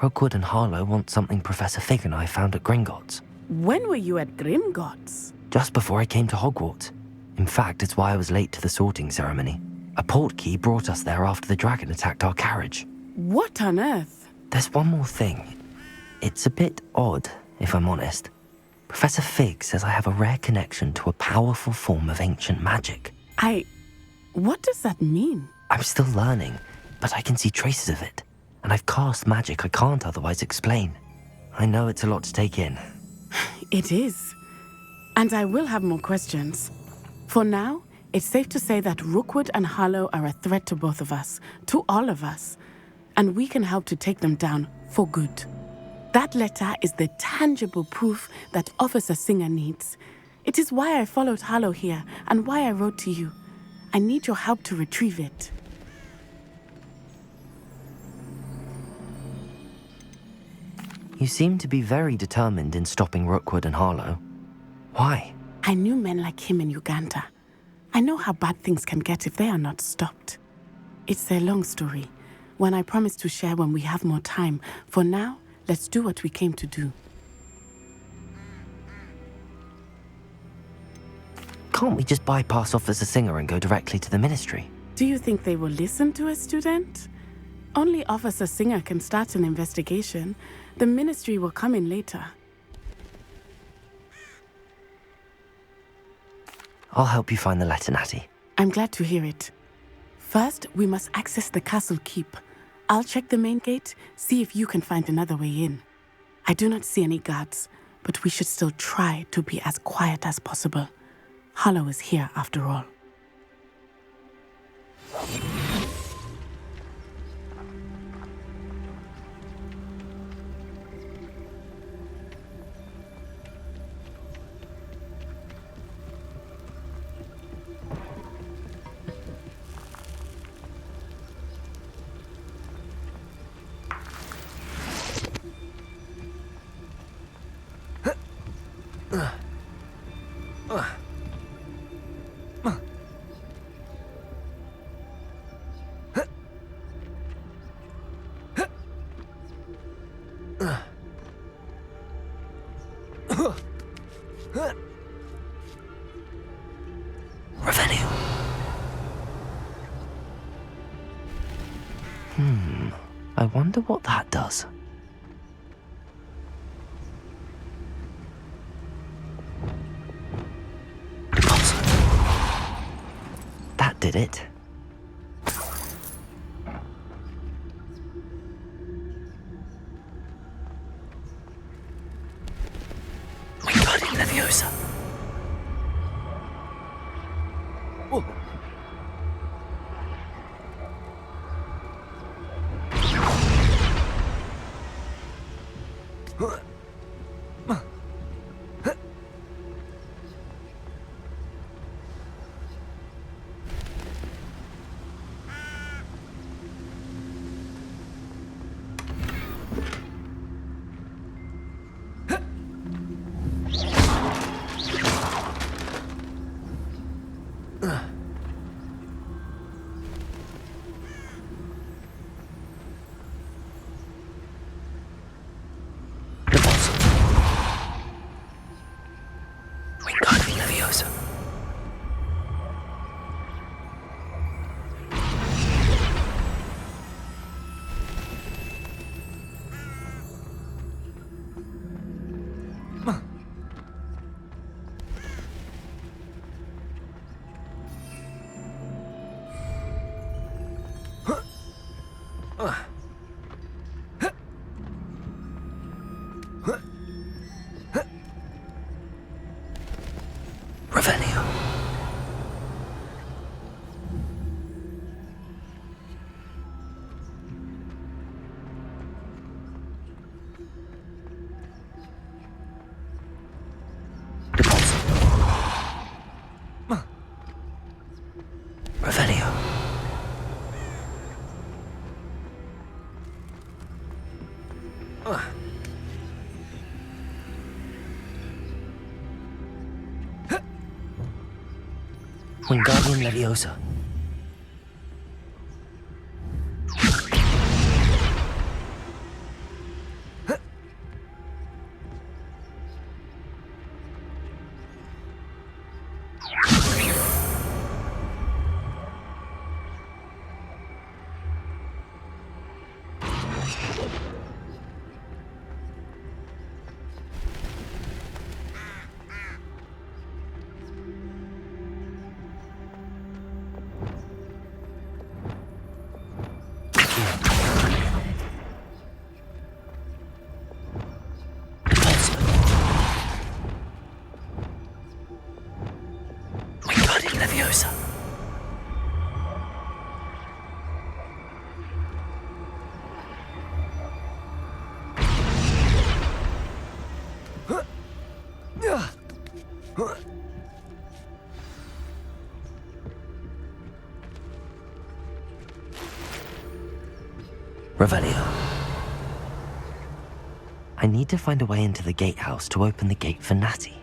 Rookwood and Harlow want something Professor Fig and I found at Gringotts. When were you at Gringotts? Just before I came to Hogwarts. In fact, it's why I was late to the sorting ceremony. A portkey brought us there after the dragon attacked our carriage. What on earth? There's one more thing. It's a bit odd, if I'm honest. Professor Fig says I have a rare connection to a powerful form of ancient magic. What does that mean? I'm still learning, but I can see traces of it. And I've cast magic I can't otherwise explain. I know it's a lot to take in. It is. And I will have more questions. For now, it's safe to say that Rookwood and Harlow are a threat to both of us, to all of us. And we can help to take them down for good. That letter is the tangible proof that Officer Singer needs. It is why I followed Harlow here and why I wrote to you. I need your help to retrieve it. You seem to be very determined in stopping Rookwood and Harlow. Why? I knew men like him in Uganda. I know how bad things can get if they are not stopped. It's a long story, one I promise to share when we have more time. For now, let's do what we came to do. Can't we just bypass Officer Singer and go directly to the ministry? Do you think they will listen to a student? Only Officer Singer can start an investigation. The ministry will come in later. I'll help you find the letter, Natty. I'm glad to hear it. First, we must access the castle keep. I'll check the main gate, see if you can find another way in. I do not see any guards, but we should still try to be as quiet as possible. Harlow is here after all. Revenue. I wonder what that does. That did it. Wingardium Leviosa. Oh. Wingardium Leviosa. Revenue. Revenue. Wingardium Leviosa. Wingardium Leviosa. Revelio. I I need to find a way into the gatehouse to open the gate for Natty.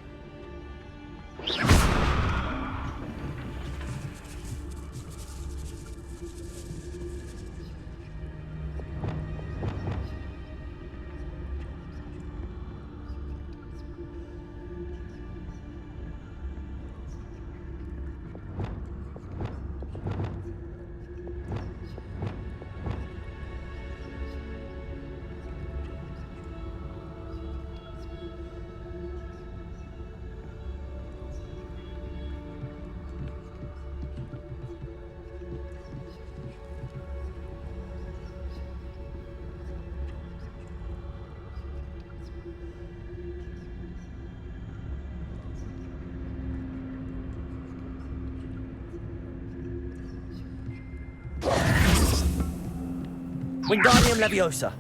Wingardium Leviosa.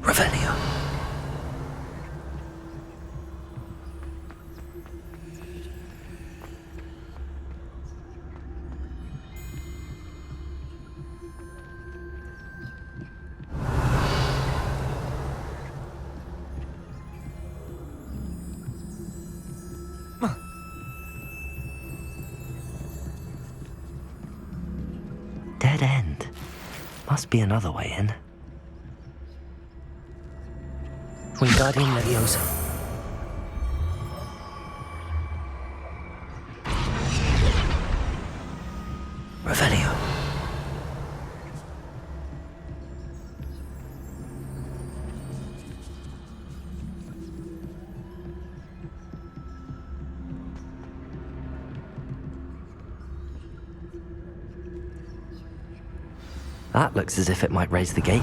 Revelio. Dead end. Must be another way in. Wingardium Leviosa. Revelio. That looks as if it might raise the gate.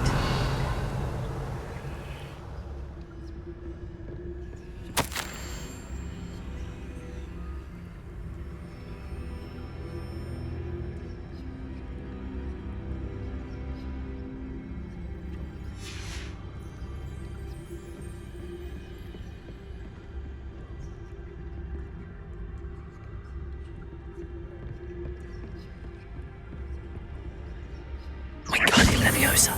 Wingardium Leviosa.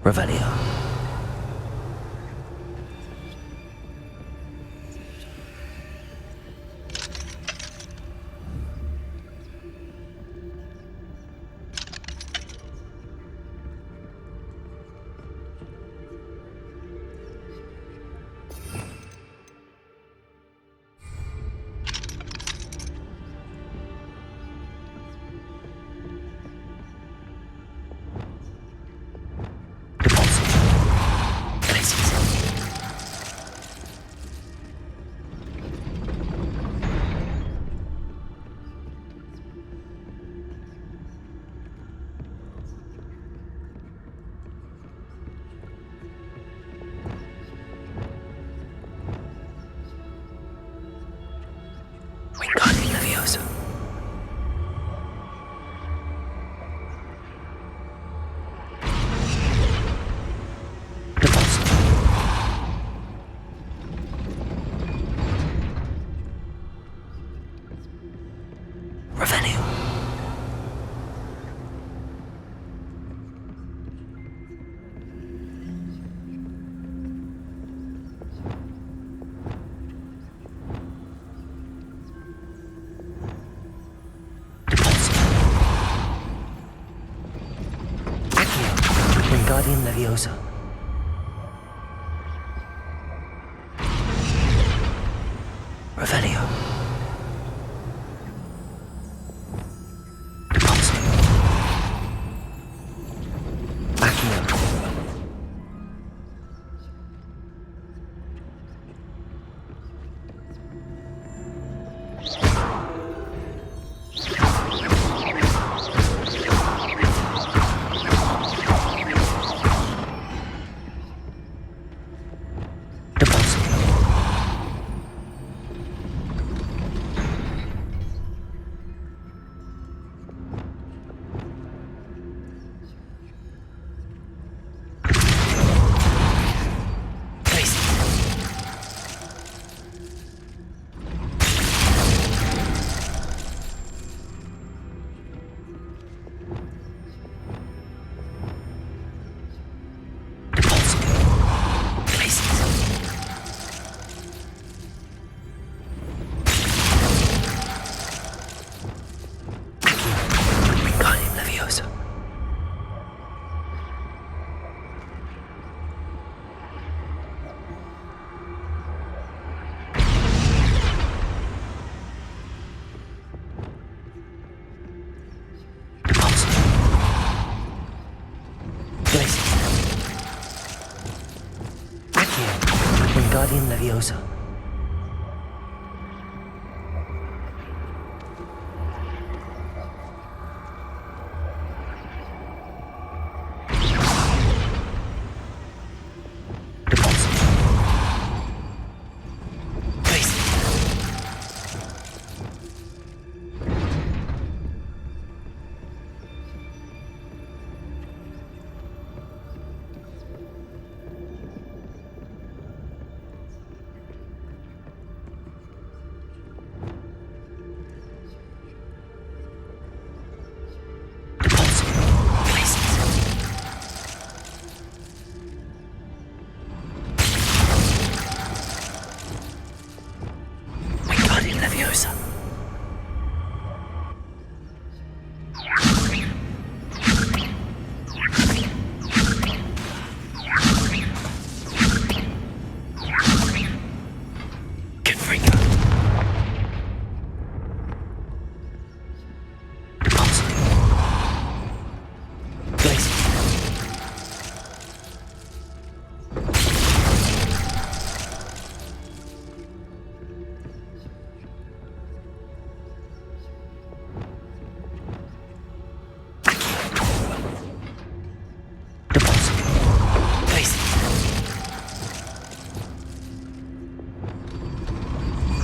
Revelio. Wingardium Leviosa. Revelio. Wingardium Leviosa. Revelio. Wingardium Leviosa. Wingardium Leviosa. Confringo. Glacier.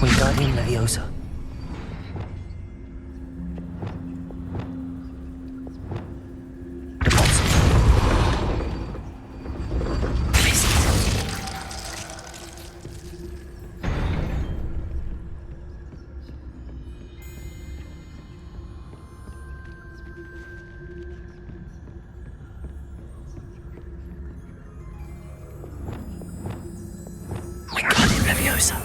Wingardium Leviosa. Wingardium Leviosa.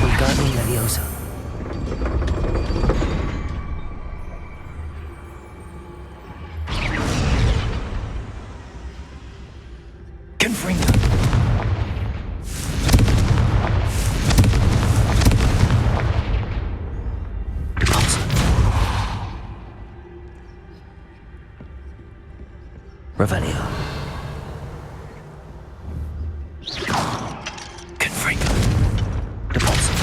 Wingardium Leviosa. Confringo. Revelio. Confringo. Deposit.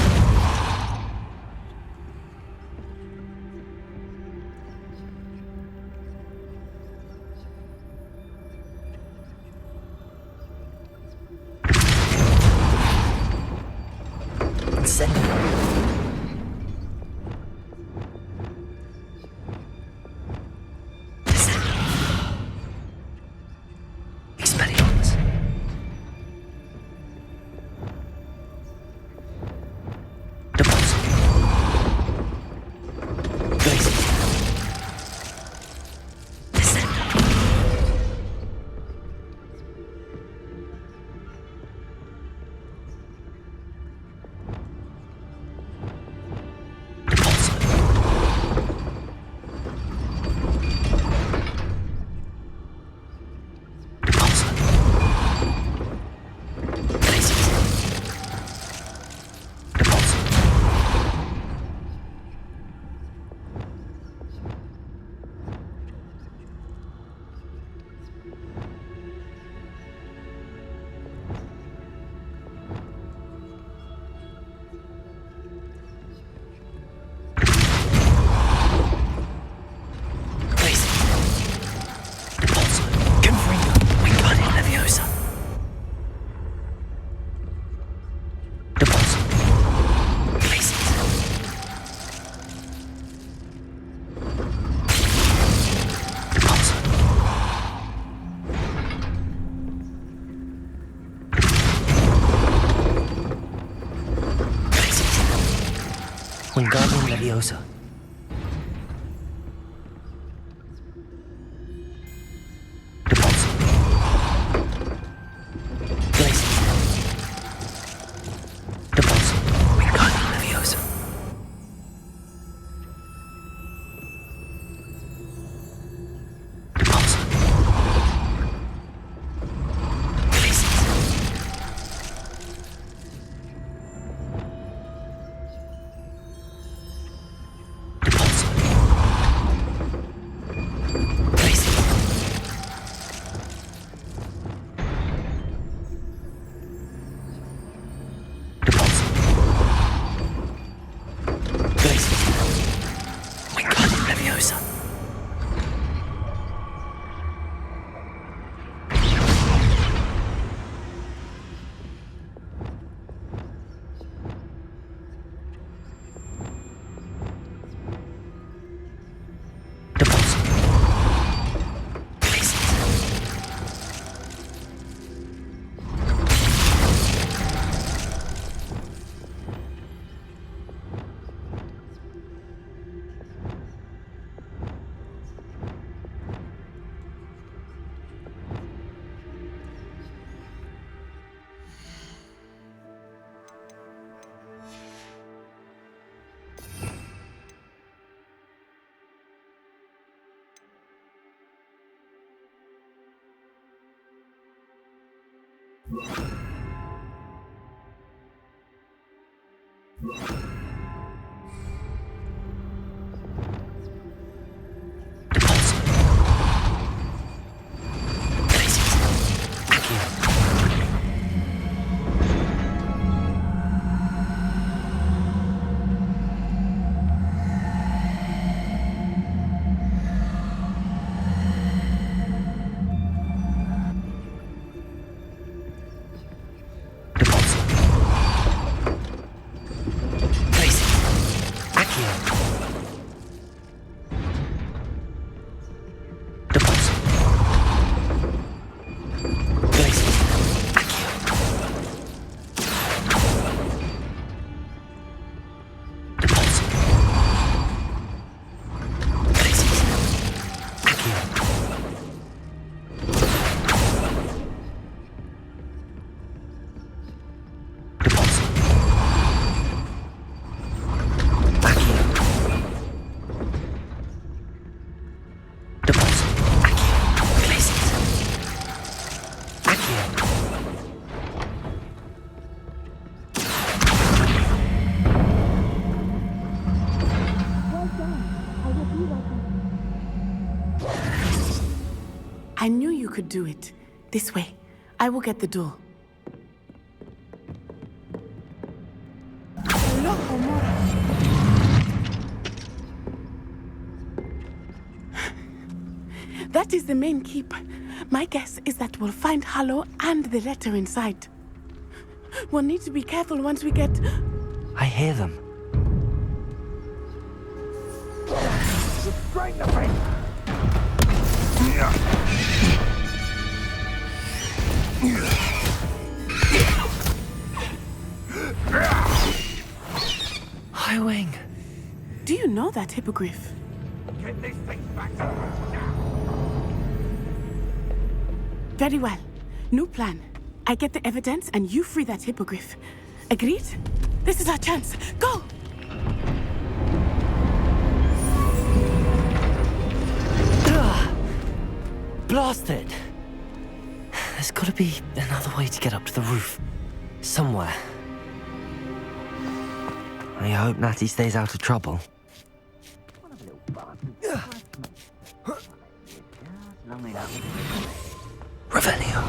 Incendio. Expelliarmus. Deposit. Glacier. Descendo. Wingardium Leviosa. I knew you could do it. This way. I will get the door. That is the main keep. My guess is that we'll find Hallow and the letter inside. We'll need to be careful once we get... I hear them. Straight in the face! Highwing. Do you know that hippogriff? Get this thing back to us now! Very well. New plan. I get the evidence and you free that hippogriff. Agreed? This is our chance. Go! Blast it! There's gotta be another way to get up to the roof. Somewhere. I hope Natty stays out of trouble. Revelio.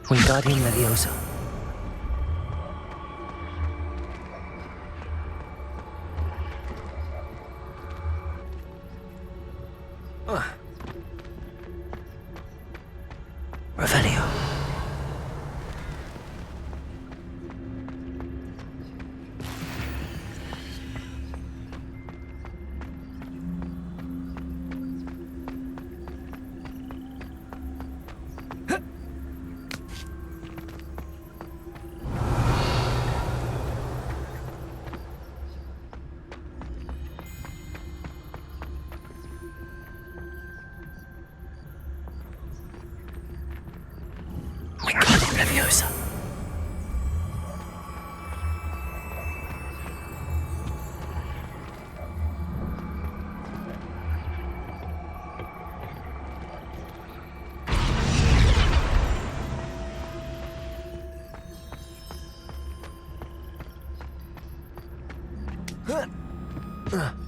Wingardium Leviosa. Revelio. Wingardium Leviosa.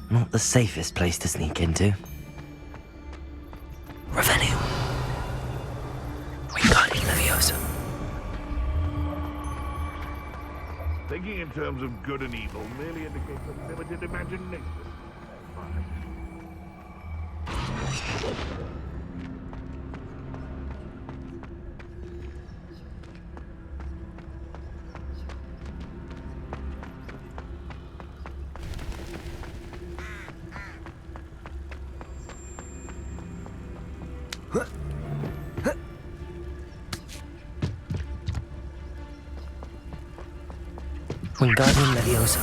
Not the safest place to sneak into. Revelio. Wingardium Leviosa. Thinking in terms of good and evil merely indicates a limited imagination. Wingardium Leviosa.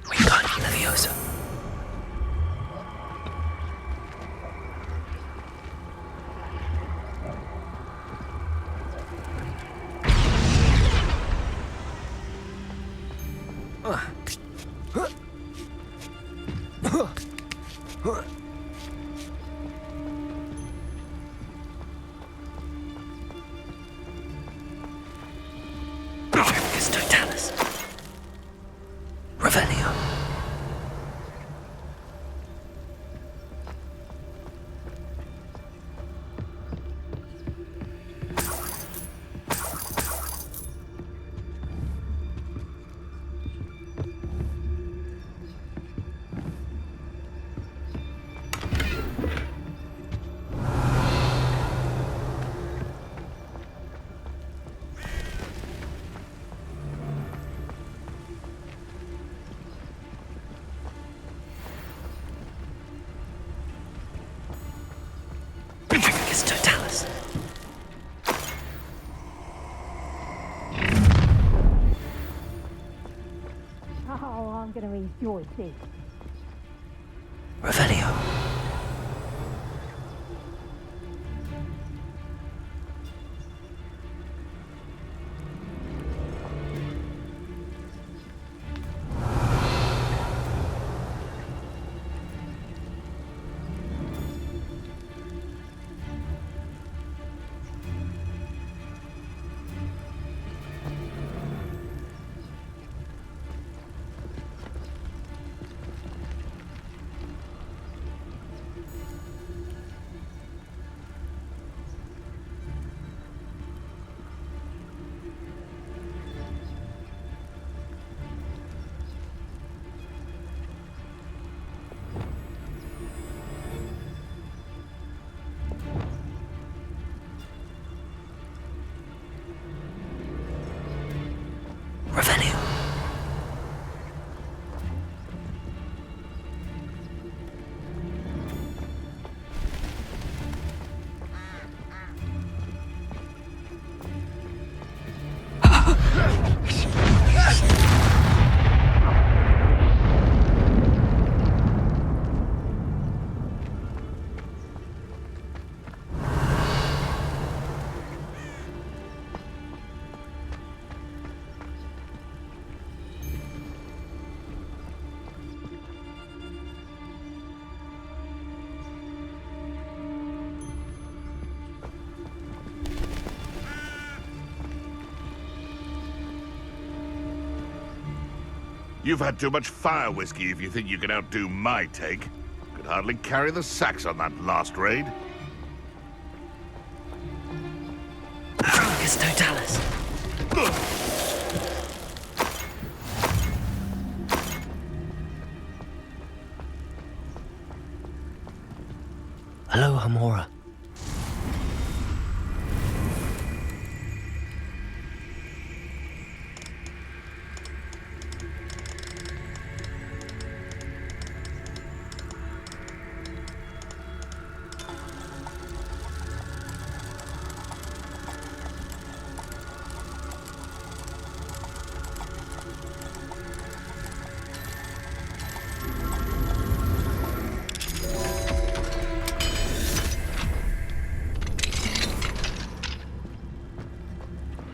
Wingardium Leviosa. Perfectus Totalis. Revelio. Perfectus Totalis. Oh, I'm going to enjoy this. Revelio. You've had too much fire whiskey if you think you can outdo my take. Could hardly carry the sacks on that last raid. Focus Totalis. Hello, Hamora.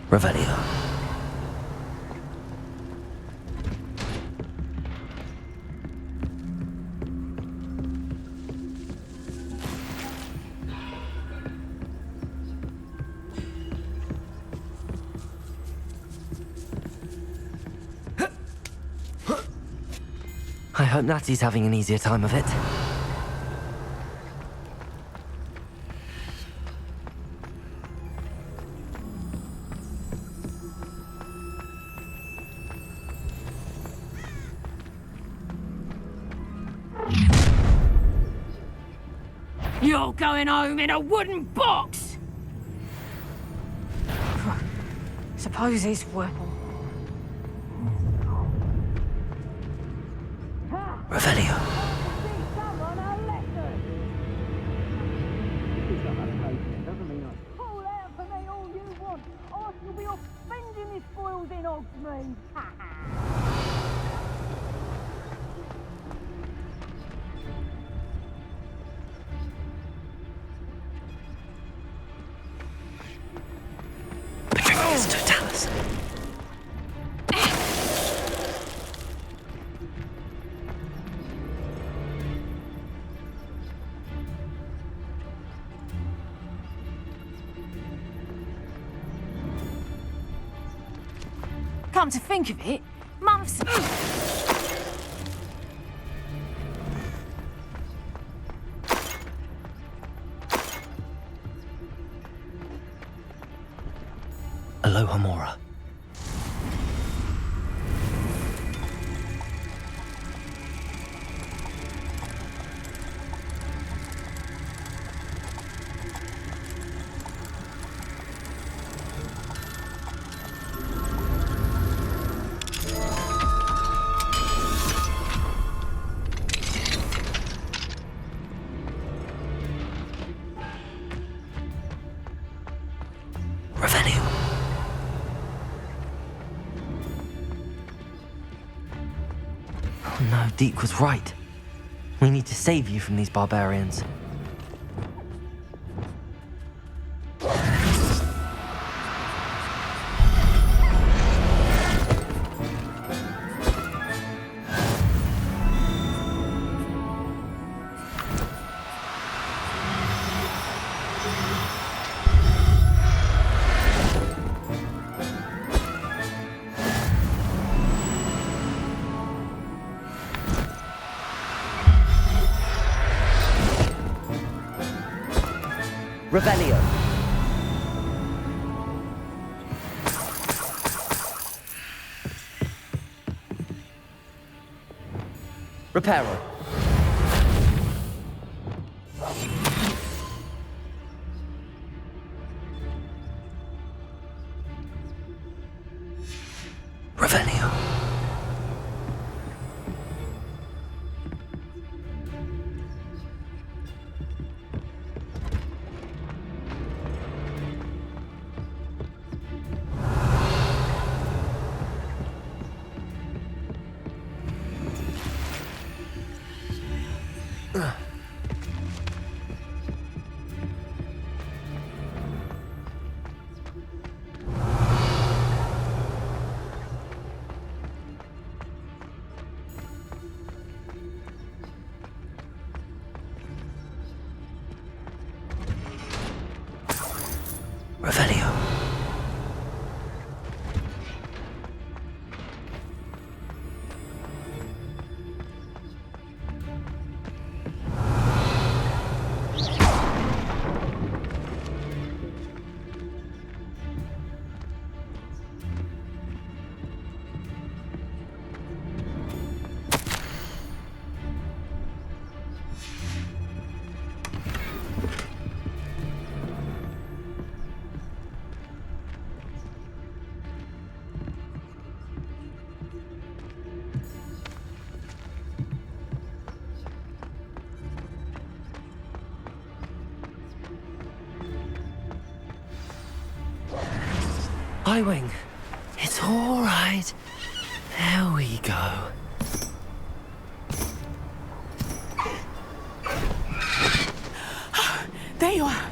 Revelio. I hope Natty's having an easier time of it. You're going home in a wooden box! Suppose it's workable. Revelio. Call out for me all you want. I shall be off spending my spoils in Hogsmeade. Focus Totalis. Come to think of it, months ago. Aloha Mora. Revelio. Oh no, Deke was right. We need to save you from these barbarians. Revelio. Reparo. Revelio. Revelio. Highwing, it's all right. There we go. There you are.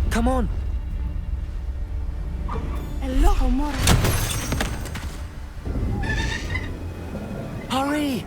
Come on. Hello, amor. Hurry!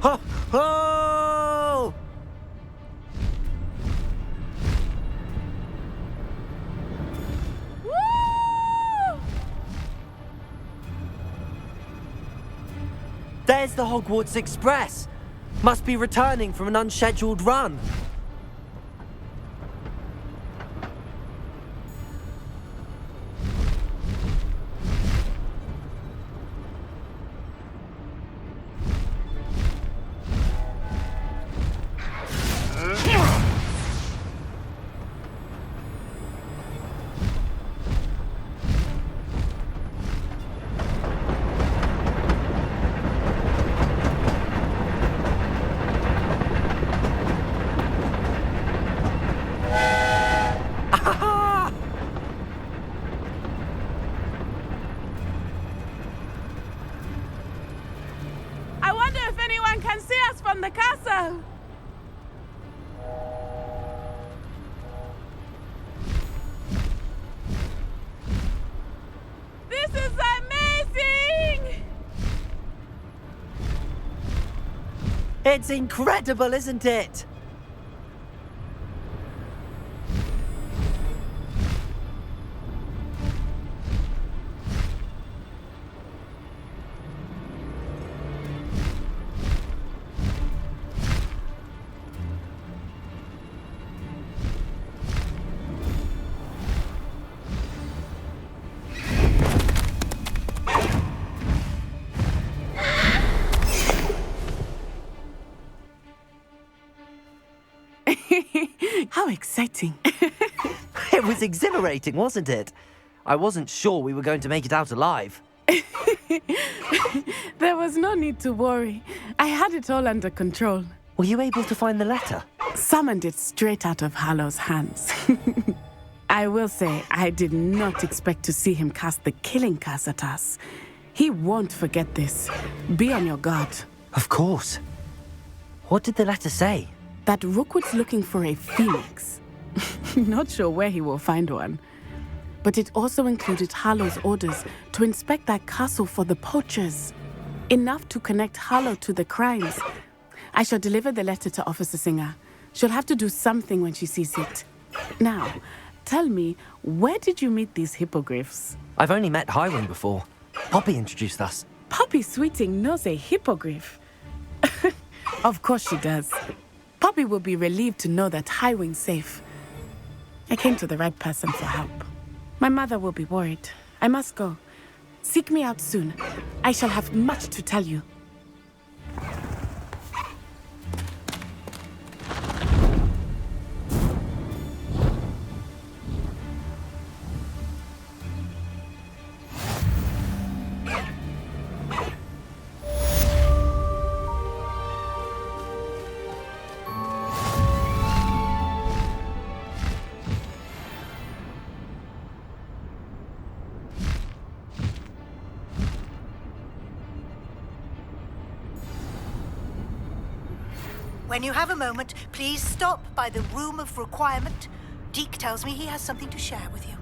Ho! Ho! There's the Hogwarts Express. Must be returning from an unscheduled run. I wonder if anyone can see us from the castle. This is amazing! It's incredible, isn't it? How exciting. It was exhilarating, wasn't it? I wasn't sure we were going to make it out alive. There was no need to worry. I had it all under control. Were you able to find the letter? Summoned it straight out of Hallow's hands. I will say, I did not expect to see him cast the killing curse at us. He won't forget this. Be on your guard. Of course. What did the letter say? That Rookwood's looking for a phoenix. Not sure where he will find one. But it also included Hallow's orders to inspect that castle for the poachers. Enough to connect Hallow to the crimes. I shall deliver the letter to Officer Singer. She'll have to do something when she sees it. Now, tell me, where did you meet these hippogriffs? I've only met Highwing before. Poppy introduced us. Poppy Sweeting knows a hippogriff. Of course she does. Poppy will be relieved to know that Highwing's safe. I came to the right person for help. My mother will be worried. I must go. Seek me out soon. I shall have much to tell you. When you have a moment, please stop by the Room of Requirement. Deke tells me he has something to share with you.